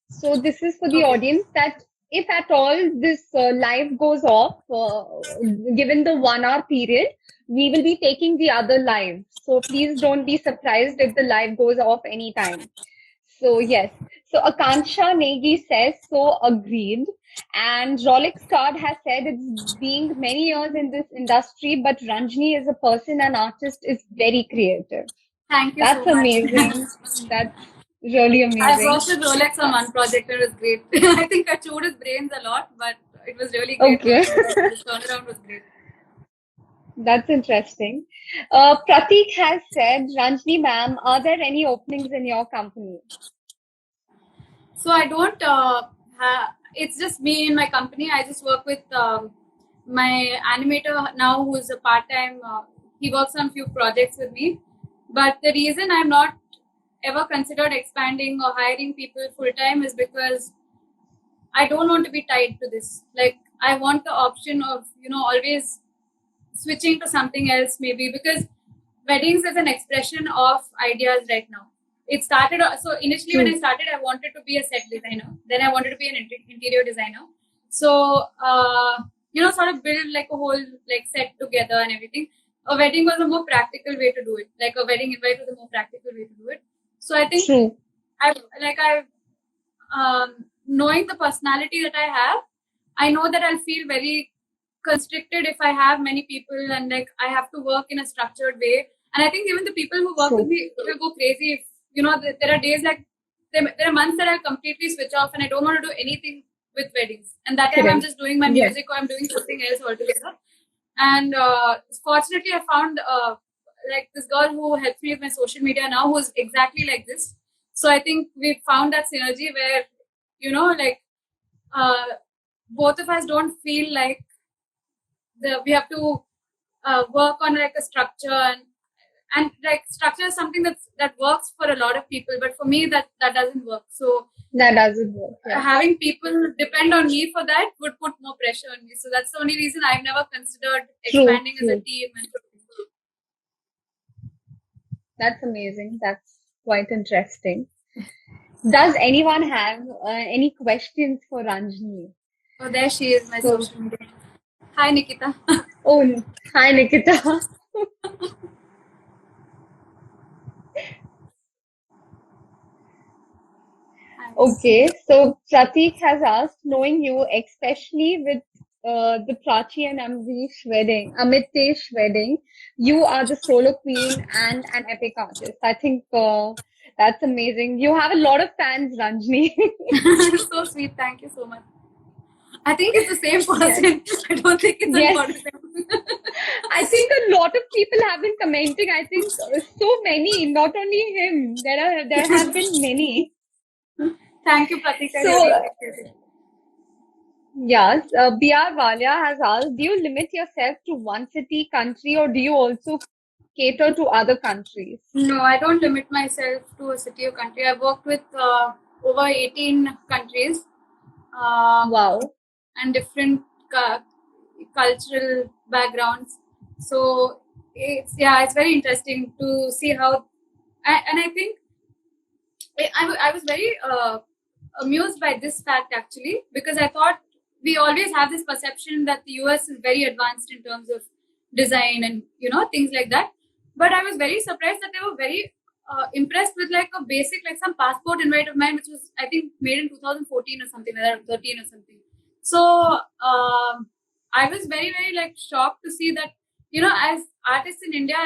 So this is for the Okay. audience that if at all this live goes off, given the 1 hour period, we will be taking the other live. So please don't be surprised if the live goes off anytime. So yes. So Akansha Negi says, so agreed. And Rolex Card has said it's being many years in this industry, but Ranjni as a person and artist is very creative. Thank you That's so much. amazing. That's really I've amazing. worked with Rolex on one project. It was great. I think I chewed his brains a lot, but it was really great Okay. working with him. The turnaround was great. That's interesting. Pratik has said, Ranjni ma'am, are there any openings in your company? So I don't it's just me in my company. I just work with my animator now, who's a part-time. He works on few projects with me. But the reason I'm not ever considered expanding or hiring people full-time is because I don't want to be tied to this. Like, I want the option of, always switching to something else, maybe, because weddings is an expression of ideas right now. It started, so initially when I started, I wanted to be a set designer. Then I wanted to be an interior designer. So, sort of build like a whole like set together and everything. A wedding was a more practical way to do it. Like a wedding invite was a more practical way to do it. So I think True. I knowing the personality that I have, I know that I'll feel very constricted if I have many people and like I have to work in a structured way. And I think even the people who work with me will go crazy if there are days like there are months that I'll completely switch off and I don't want to do anything with weddings. And that time I'm just doing my music or I'm doing something else altogether. And fortunately, I found like this girl who helps me with my social media now, who's exactly like this. So I think we found that synergy where like both of us don't feel like we have to work on like a structure and like structure is something that works for a lot of people, but for me that doesn't work. So that doesn't work. Yeah. Having people depend on me for that would put more pressure on me. So that's the only reason I've never considered expanding as a team. That's amazing. That's quite interesting. Does anyone have any questions for Ranjani? Oh, there she is, my social media. Hi, Nikita. Oh, hi, Nikita. Okay, so Pratik has asked, knowing you, especially with the Prachi and Amitesh wedding, you are the solo queen and an epic artist. I think that's amazing. You have a lot of fans, Ranjni. So sweet. Thank you so much. I think it's the same person. Yes. I don't think it's yes. I think a lot of people have been commenting. I think so many, not only him. There have been many. Thank you, Pratik. So, yes, B.R. Walia has asked, do you limit yourself to one city, country, or do you also cater to other countries? No, I don't limit myself to a city or country. I've worked with over 18 countries. Wow. And different cultural backgrounds. So it's very interesting to see how, and I think I was very amused by this fact actually, because I thought we always have this perception that the US is very advanced in terms of design and things like that. But I was very surprised that they were very impressed with like a basic, like some passport invite of mine, which was I think made in 2014 or something like that, or 13 or something. So I was very very like shocked to see that as artists in India,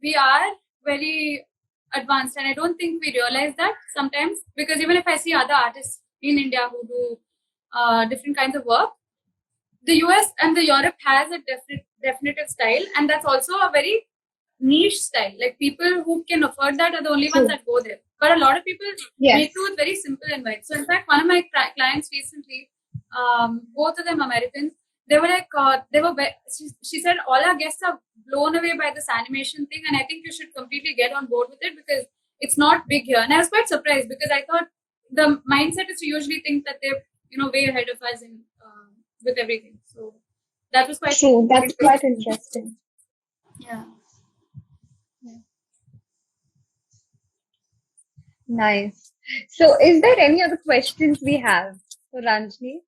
we are very advanced, and I don't think we realize that sometimes, because even if I see other artists in India who do different kinds of work, the US and the Europe has a definitive style, and that's also a very niche style. Like people who can afford that are the only ones that go there. But a lot of people make do with very simple invites. So in fact, one of my clients recently, both of them Americans, they were like, she said, all our guests are blown away by this animation thing, and I think you should completely get on board with it because it's not big here. And I was quite surprised because I thought the mindset is to usually think that they're way ahead of us in with everything. So that was quite true. That's quite interesting. Yeah. Nice. So, is there any other questions we have for Ranjni?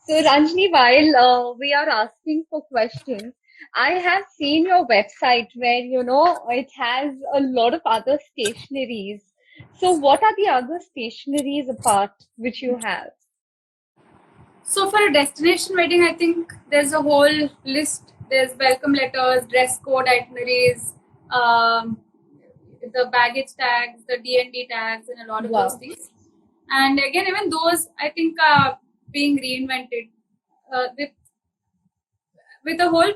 So, Ranjni, while we are asking for questions, I have seen your website where, it has a lot of other stationeries. So, what are the other stationeries apart which you have? So, for a destination wedding, I think there's a whole list. There's welcome letters, dress code itineraries, the baggage tags, the D&D tags, and a lot of those things. And again, even those, I think, are being reinvented with the whole.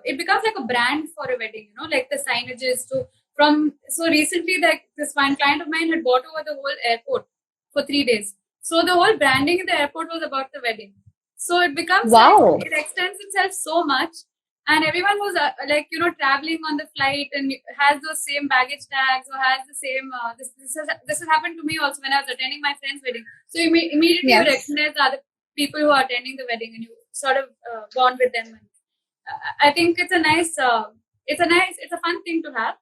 It becomes like a brand for a wedding, like the signages. So recently, like this one client of mine had bought over the whole airport for 3 days. So the whole branding in the airport was about the wedding. So it becomes Wow. like, it extends itself so much. And everyone who's traveling on the flight and has those same baggage tags or has the same, this has happened to me also when I was attending my friend's wedding. So you immediately you Yes. recognize the other people who are attending the wedding and you sort of bond with them. And I think it's a nice, it's a fun thing to have.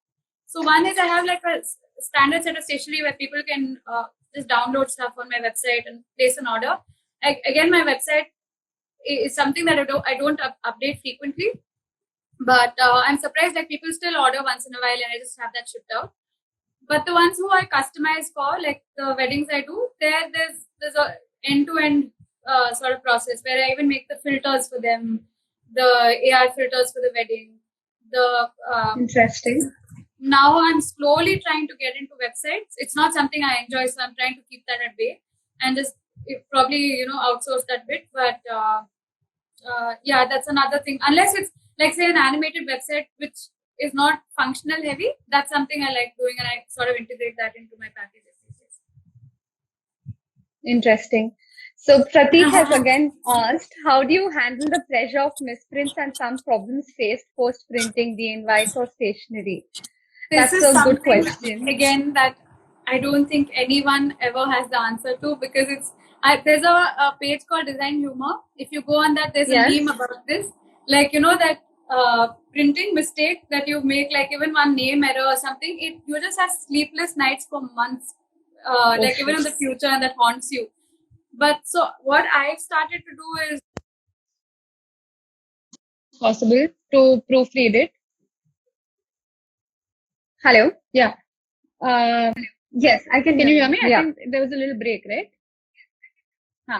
So one is I have like a standard set of stationery where people can just download stuff on my website and place an order. Again, my website is something that I don't update frequently, but I'm surprised like people still order once in a while, and I just have that shipped out. But the ones who I customize for, like the weddings I do, there's a end-to-end sort of process where I even make the filters for them, the AR filters for the wedding. The Interesting. Now I'm slowly trying to get into websites. It's not something I enjoy, so I'm trying to keep that at bay and just probably outsource that bit. But yeah, that's another thing. Unless it's like say an animated website which is not functional heavy, that's something I like doing, and I sort of integrate that into my packages these days. Interesting. So Pratik has again asked, how do you handle the pressure of misprints and some problems faced post printing the invites or stationery? This That's is a good something question. again that I don't think anyone ever has the answer to, because there's a page called Design Humor. If you go on that, there's Yes. a meme about this. Like that printing mistake that you make, like even one name error or something, you just have sleepless nights for months, like even in the future, and that haunts you. But so what I've started to do is Possible to proofread it. Hello. Yeah. Yes, I can Can you hear me? Yeah. I think there was a little break, right?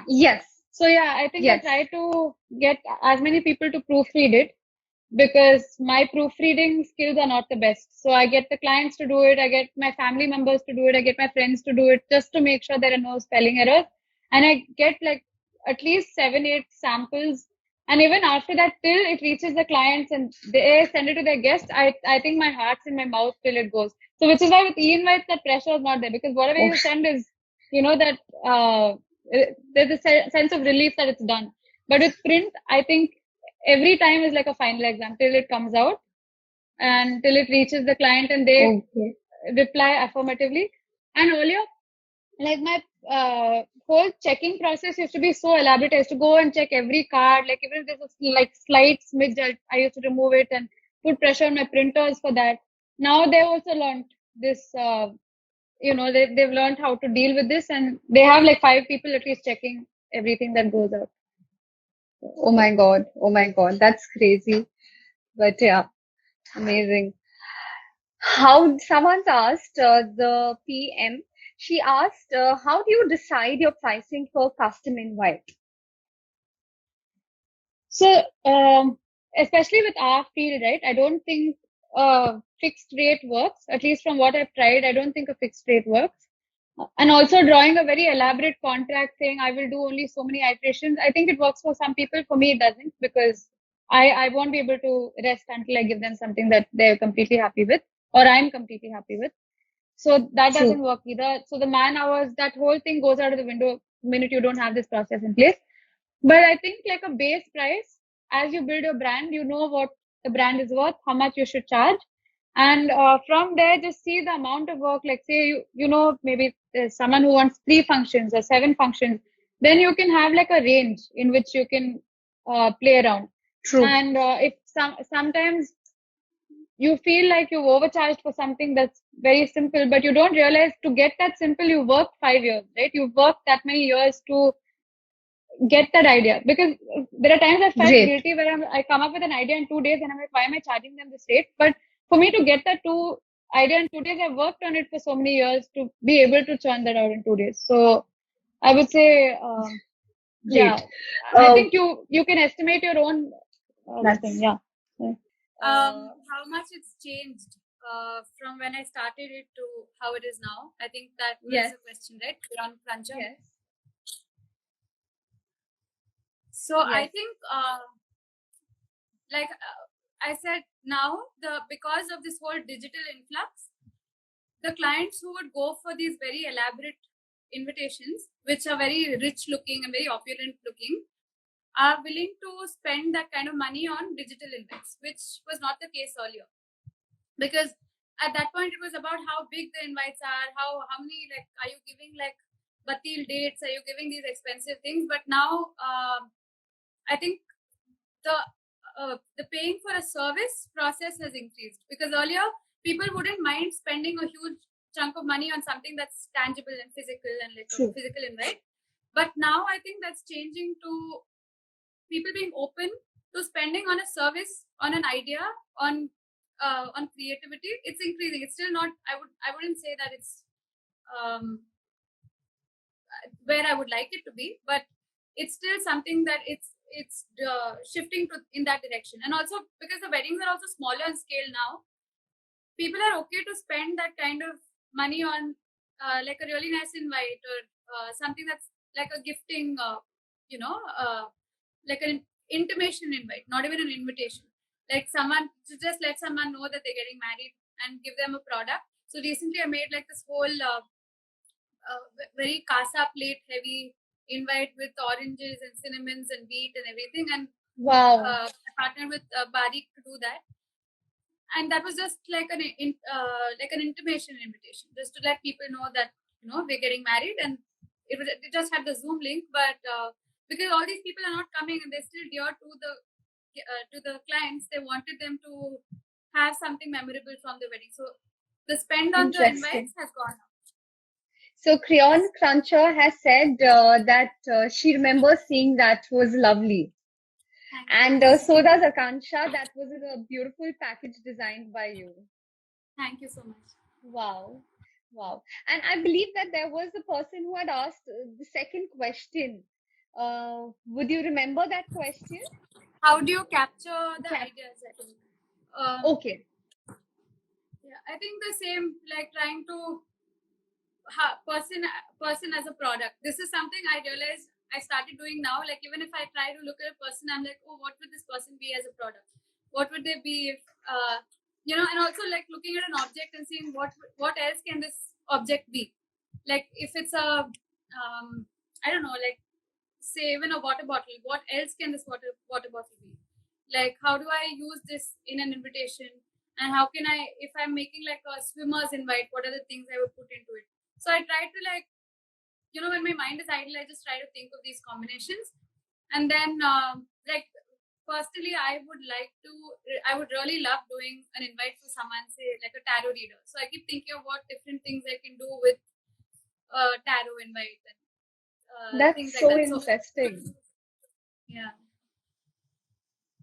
Yes. So yeah, I think Yes. I try to get as many people to proofread it because my proofreading skills are not the best. So I get the clients to do it, I get my family members to do it, I get my friends to do it just to make sure there are no spelling errors. And I get like at least 7, 8 samples. And even after that, till it reaches the clients and they send it to their guests, I think my heart's in my mouth till it goes. So which is why with e-invites that pressure is not there, because whatever you send is, that there's a sense of relief that it's done. But with print, I think every time is like a final exam till it comes out and till it reaches the client and they reply affirmatively. And earlier, like my whole checking process used to be so elaborate. I used to go and check every card, like even if there's a like slight smidge, I used to remove it and put pressure on my printers for that. Now they also learned this. They've learned how to deal with this, and they have like 5 people at least checking everything that goes out. Oh my God. Oh my God. That's crazy. But yeah, amazing. How someone's asked the PM, she asked, how do you decide your pricing for custom invite? So, especially with our field, right? I don't think fixed rate works. At least from what I've tried, I don't think a fixed rate works. And also drawing a very elaborate contract saying I will do only so many iterations. I think it works for some people. For me, it doesn't, because I won't be able to rest until I give them something that they're completely happy with or I'm completely happy with. So that True. doesn't work either. So the man hours, that whole thing goes out of the window the minute you don't have this process in place. But I think like a base price, as you build your brand, you know what the brand is worth, how much you should charge. And from there, just see the amount of work. Like say, maybe there's someone who wants 3 functions or 7 functions. Then you can have like a range in which you can play around. True. And if sometimes you feel like you've overcharged for something that's very simple, but you don't realize to get that simple, you worked 5 years, right? You've worked that many years to get that idea, because there are times I felt Great. guilty where I come up with an idea in 2 days and I'm like, why am I charging them this rate? But for me to get that idea in 2 days, I've worked on it for so many years to be able to churn that out in 2 days. So I would say, yeah, I think you can estimate your own thing. Yeah. how much it's changed from when I started it to how it is now. I think that was a question, right? Around Prancha. Yes. So I think, like I said, now because of this whole digital influx, the clients who would go for these very elaborate invitations, which are very rich looking and very opulent looking, are willing to spend that kind of money on digital invites, which was not the case earlier. Because at that point it was about how big the invites are, how many, like, are you giving like batil dates, are you giving these expensive things? But now I think the paying for a service process has increased, because earlier people wouldn't mind spending a huge chunk of money on something that's tangible and physical and like a True. physical invite. But now I think that's changing to people being open to spending on a service, on an idea, on creativity. It's increasing. It's still not. I wouldn't say that it's where I would like it to be, but it's still something that it's shifting to in that direction. And also because the weddings are also smaller in scale now, people are okay to spend that kind of money on like a really nice invite, or something that's like a gifting, like an intimation invite, not even an invitation. Like someone to just let someone know that they're getting married and give them a product. So recently I made like this whole very casa plate heavy invite with oranges and cinnamons and wheat and everything. And Wow. I partnered with Barik to do that. And that was just like an intimation invitation, just to let people know that we're getting married. And it just had the Zoom link, but because all these people are not coming and they're still dear to the clients, they wanted them to have something memorable from the wedding. So the spend on the Interesting. invites has gone up. So Crayon Cruncher has said that she remembers seeing that was lovely. Thank And you. so does Akansha. That was a beautiful package designed by you. Thank you so much. Wow. Wow. And I believe that there was a person who had asked the second question. Would you remember that question? How do you capture the Cap- ideas? I think. Okay. Yeah, I think the same, like trying to person as a product. This is something I realized I started doing now. Like even if I try to look at a person, I'm like, oh, what would this person be as a product? What would they be if and also like looking at an object and seeing what else can this object be. Like if it's a I don't know, like say even a water bottle, what else can this water bottle be? Like how do I use this in an invitation? And how can I, if I'm making like a swimmer's invite, what are the things I would put into it? So I try to like, when my mind is idle, I just try to think of these combinations. And then like personally, I would really love doing an invite for someone, say like a tarot reader. So I keep thinking of what different things I can do with a tarot invite and That's things so like that. interesting. Yeah.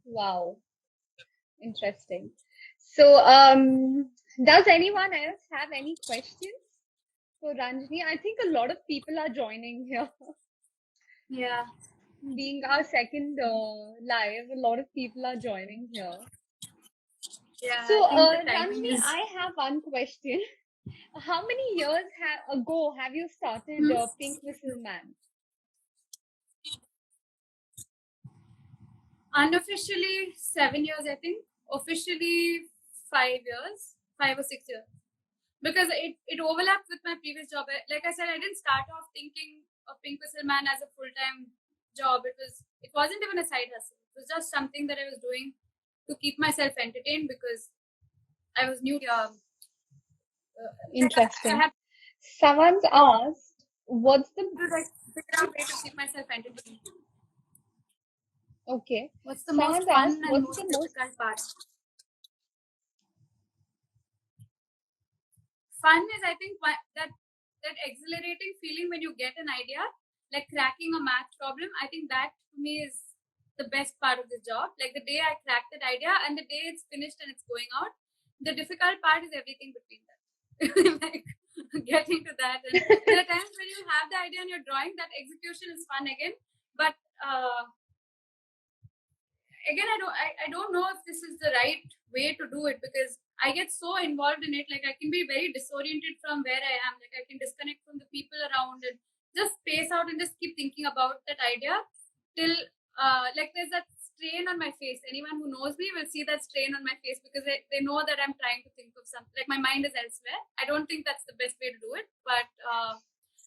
Wow. Interesting. So, does anyone else have any questions for Ranjani? I think a lot of people are joining here. Yeah. Being our second live, a lot of people are joining here. Yeah. So, I think the timing Ranjani, is. I have one question. How many years ago have you started Pink Whistle Man? Unofficially 7 years, I think. Officially 5 years, 5 or 6 years. Because it overlapped with my previous job. Like I said, I didn't start off thinking of Pink Whistle Man as a full-time job. It wasn't even a side hustle. It was just something that I was doing to keep myself entertained, because I was new. Interesting. I had Someone's asked, what's the to like figure out a way to keep myself entertained. okay? What's the most Someone's fun asked, and what's most the most difficult part? Fun is, I think, that exhilarating feeling when you get an idea, like cracking a math problem. I think that to me is the best part of the job. Like the day I crack that idea and the day it's finished and it's going out. The difficult part is everything between that. Like getting to that. And there are times when you have the idea and you're drawing, that execution is fun again. But again, I don't know if this is the right way to do it, because I get so involved in it. Like I can be very disoriented from where I am. Like I can disconnect from the people around and just space out and just keep thinking about that idea till like there's that strain on my face. Anyone who knows me will see that strain on my face, because they know that I'm trying to think of something. Like my mind is elsewhere. I don't think that's the best way to do it, but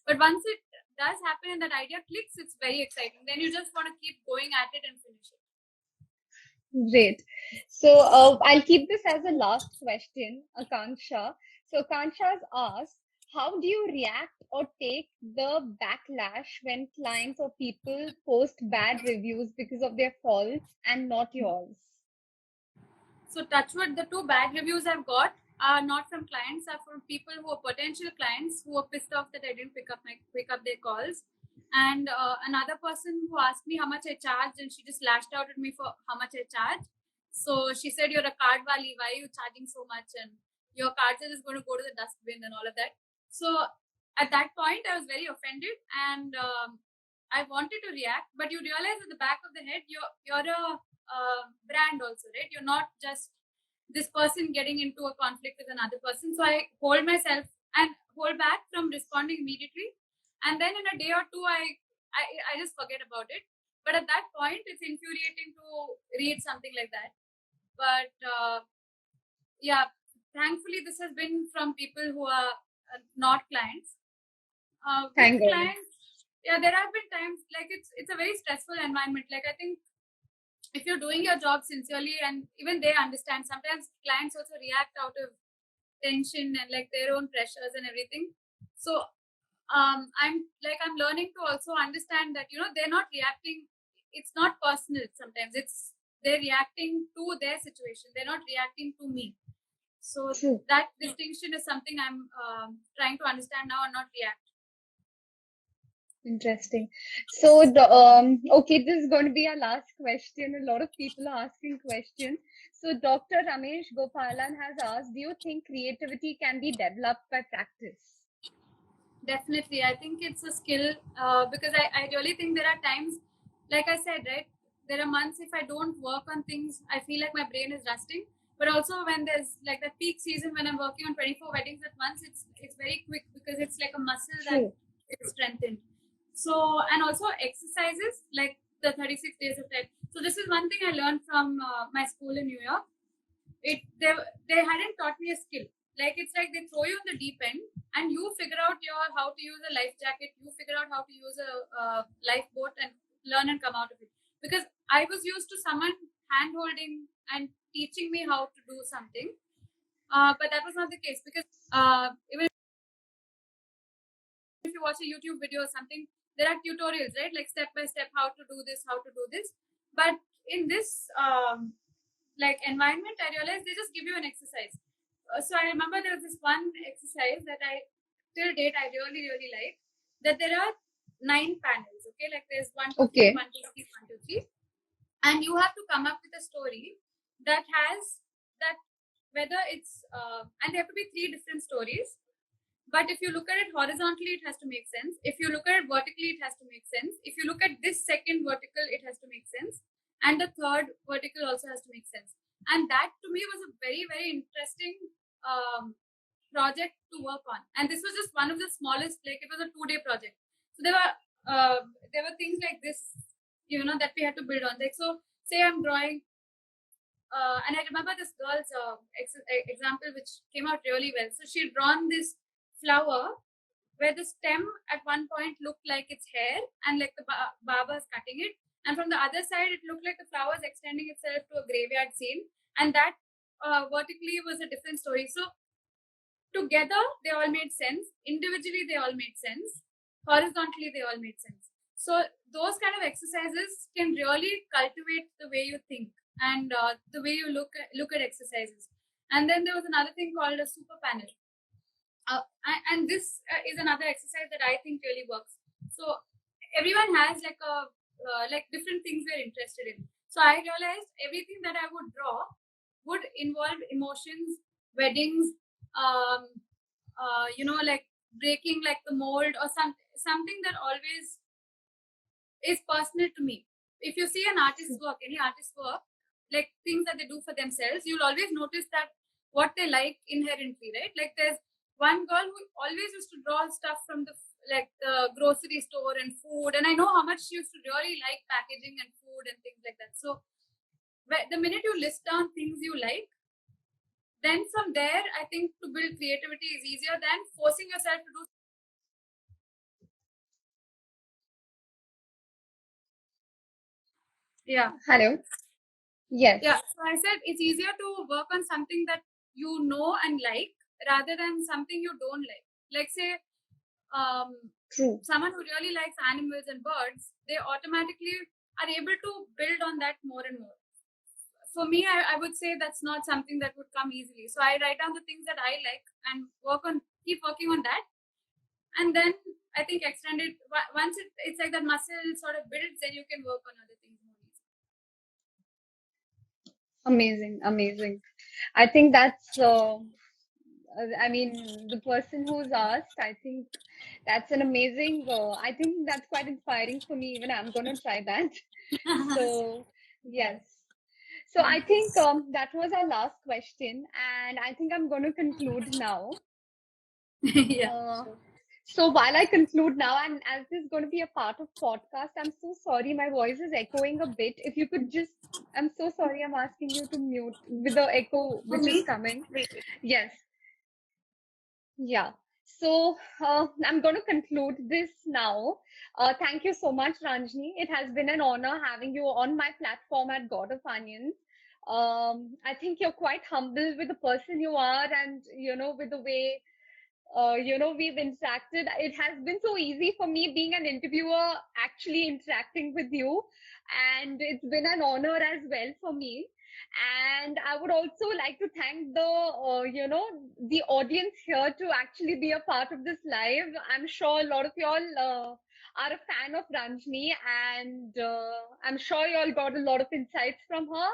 But once it does happen and that idea clicks, it's very exciting. Then you just want to keep going at it and finish it. Great. So I'll keep this as a last question, Akanksha. So Akanksha's asked, how do you react or take the backlash when clients or people post bad reviews because of their faults and not yours? So touchwood, the 2 bad reviews I've got are not from clients, are from people who are potential clients who are pissed off that I didn't pick up their calls. And another person who asked me how much I charged, and she just lashed out at me for how much I charged. So she said, "You're a card wali. Why are you charging so much? And your cards are just going to go to the dustbin and all of that." So at that point, I was very offended, and I wanted to react, but you realize at the back of the head, you're a brand also, right? You're not just this person getting into a conflict with another person. So I hold myself and hold back from responding immediately, and then in a day or two, I just forget about it. But at that point, it's infuriating to read something like that. But yeah, thankfully, this has been from people who are not clients. Thank With God. clients, yeah, there have been times like it's a very stressful environment. Like I think if you're doing your job sincerely and even they understand, sometimes clients also react out of tension and like their own pressures and everything. So I'm learning to also understand that they're not reacting, it's not personal. Sometimes it's they're reacting to their situation, they're not reacting to me. So True. that distinction is something I'm trying to understand now and not react. Interesting. So, okay, this is going to be our last question. A lot of people are asking questions. So, Dr. Ramesh Gopalan has asked, do you think creativity can be developed by practice? Definitely, I think it's a skill because I really think there are times, like I said, right? There are months if I don't work on things, I feel like my brain is rusting. But also when there's like that peak season when I'm working on 24 weddings at once, it's very quick because it's like a muscle True. that is strengthened. So and also exercises like the 36 days of TED. So this is one thing I learned from my school in New York. They hadn't taught me a skill. Like it's like they throw you in the deep end and you figure out how to use a life jacket, you figure out how to use a lifeboat and learn and come out of it. Because I was used to someone hand holding and teaching me how to do something, but that was not the case. Because even if you watch a YouTube video or something, there are tutorials, right? Like step by step how to do this, how to do this. But in this like environment, I realized they just give you an exercise. So I remember there was this one exercise that I till date I really really like. That there are 9 panels. Okay, like there's 1, 2, 3, Okay. 1, 2, 3, 1, 2, 3, and you have to come up with a story that has that whether it's and there have to be 3 different stories. But if you look at it horizontally, it has to make sense. If you look at it vertically, it has to make sense. If you look at this second vertical, it has to make sense. And the third vertical also has to make sense. And that to me was a very, very interesting project to work on. And this was just one of the smallest, like it was a 2-day project. So there were things like this, that we had to build on. Like, so say I'm drawing, and I remember this girl's example, which came out really well. So she'd drawn this flower where the stem at one point looked like its hair and like the barber's cutting it, and from the other side it looked like the flower's extending itself to a graveyard scene, and that vertically was a different story. So together they all made sense, individually they all made sense, horizontally they all made sense. So those kind of exercises can really cultivate the way you think and the way you look at exercises. And then there was another thing called a super panel. And this is another exercise that I think really works. So everyone has like a like different things we're interested in. So I realized everything that I would draw would involve emotions, weddings, like breaking like the mold or something that always is personal to me. If you see an artist's work, any artist's work, like things that they do for themselves, you'll always notice that what they like inherently, right? Like there's one girl who always used to draw stuff from the grocery store and food, and I know how much she used to really like packaging and food and things like that. So the minute you list down things you like, then from there I think to build creativity is easier than forcing yourself to do. Yeah. Hello. Yes. Yeah. So I said it's easier to work on something that you know and like rather than something you don't like. Like say, True. someone who really likes animals and birds, they automatically are able to build on that more and more. For me, I would say that's not something that would come easily. So I write down the things that I like and keep working on that. And then I think extend it once it's like that muscle sort of builds, then you can work on other things more easily. Amazing, amazing. I think that's, I mean, the person who's asked, I think that's an amazing, I think that's quite inspiring for me. Even I'm going to try that. So, yes. So I think that was our last question, and I think I'm going to conclude now. Yeah. Uh, so while I conclude now, and as this is going to be a part of podcast, I'm so sorry my voice is echoing a bit. If you could just, I'm so sorry, I'm asking you to mute with the echo For which is me, coming. wait. Yes, yeah. So I'm going to conclude this now. Thank you so much, Ranjni. It has been an honor having you on my platform at God of Onions. I think you're quite humble with the person you are, and with the way we've interacted. It has been so easy for me being an interviewer, actually interacting with you. And it's been an honor as well for me. And I would also like to thank the audience here to actually be a part of this live. I'm sure a lot of y'all are a fan of Ranjni, and I'm sure y'all got a lot of insights from her.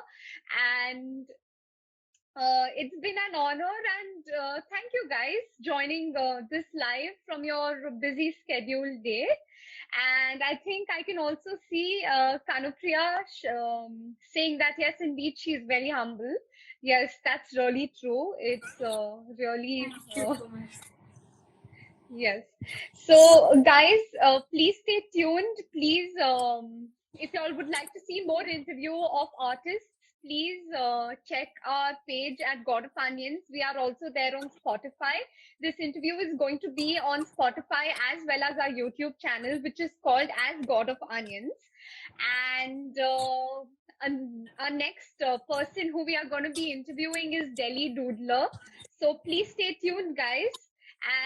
And it's been an honor, and thank you guys joining this live from your busy scheduled day. And I think I can also see Kanupriya saying that yes, indeed, she's very humble. Yes, that's really true. It's really Thank you so much. yes. So, guys, please stay tuned. Please, if y'all would like to see more interview of artists, please check our page at God of Onions. We are also there on Spotify. This interview is going to be on Spotify as well as our YouTube channel, which is called as God of Onions. And our next person who we are going to be interviewing is Delhi Doodler. So please stay tuned, guys.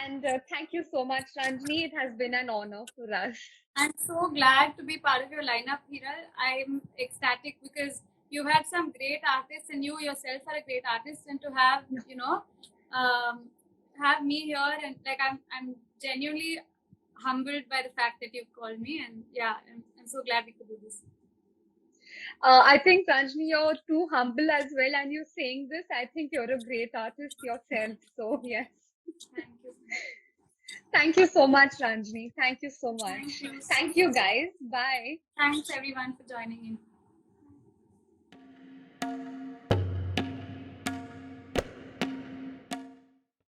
And thank you so much, Ranjni. It has been an honor for us. I'm so glad to be part of your lineup, Hiral. I'm ecstatic because you had some great artists, and you yourself are a great artist. And to have have me here, and like I'm genuinely humbled by the fact that you've called me, and yeah, I'm so glad we could do this. I think, Ranjni, you're too humble as well, and you saying this, I think you're a great artist yourself. So yes. Thank you. Thank you so much, Ranjni. Thank you so much. Thank you. Thank you, guys. Bye. Thanks everyone for joining in.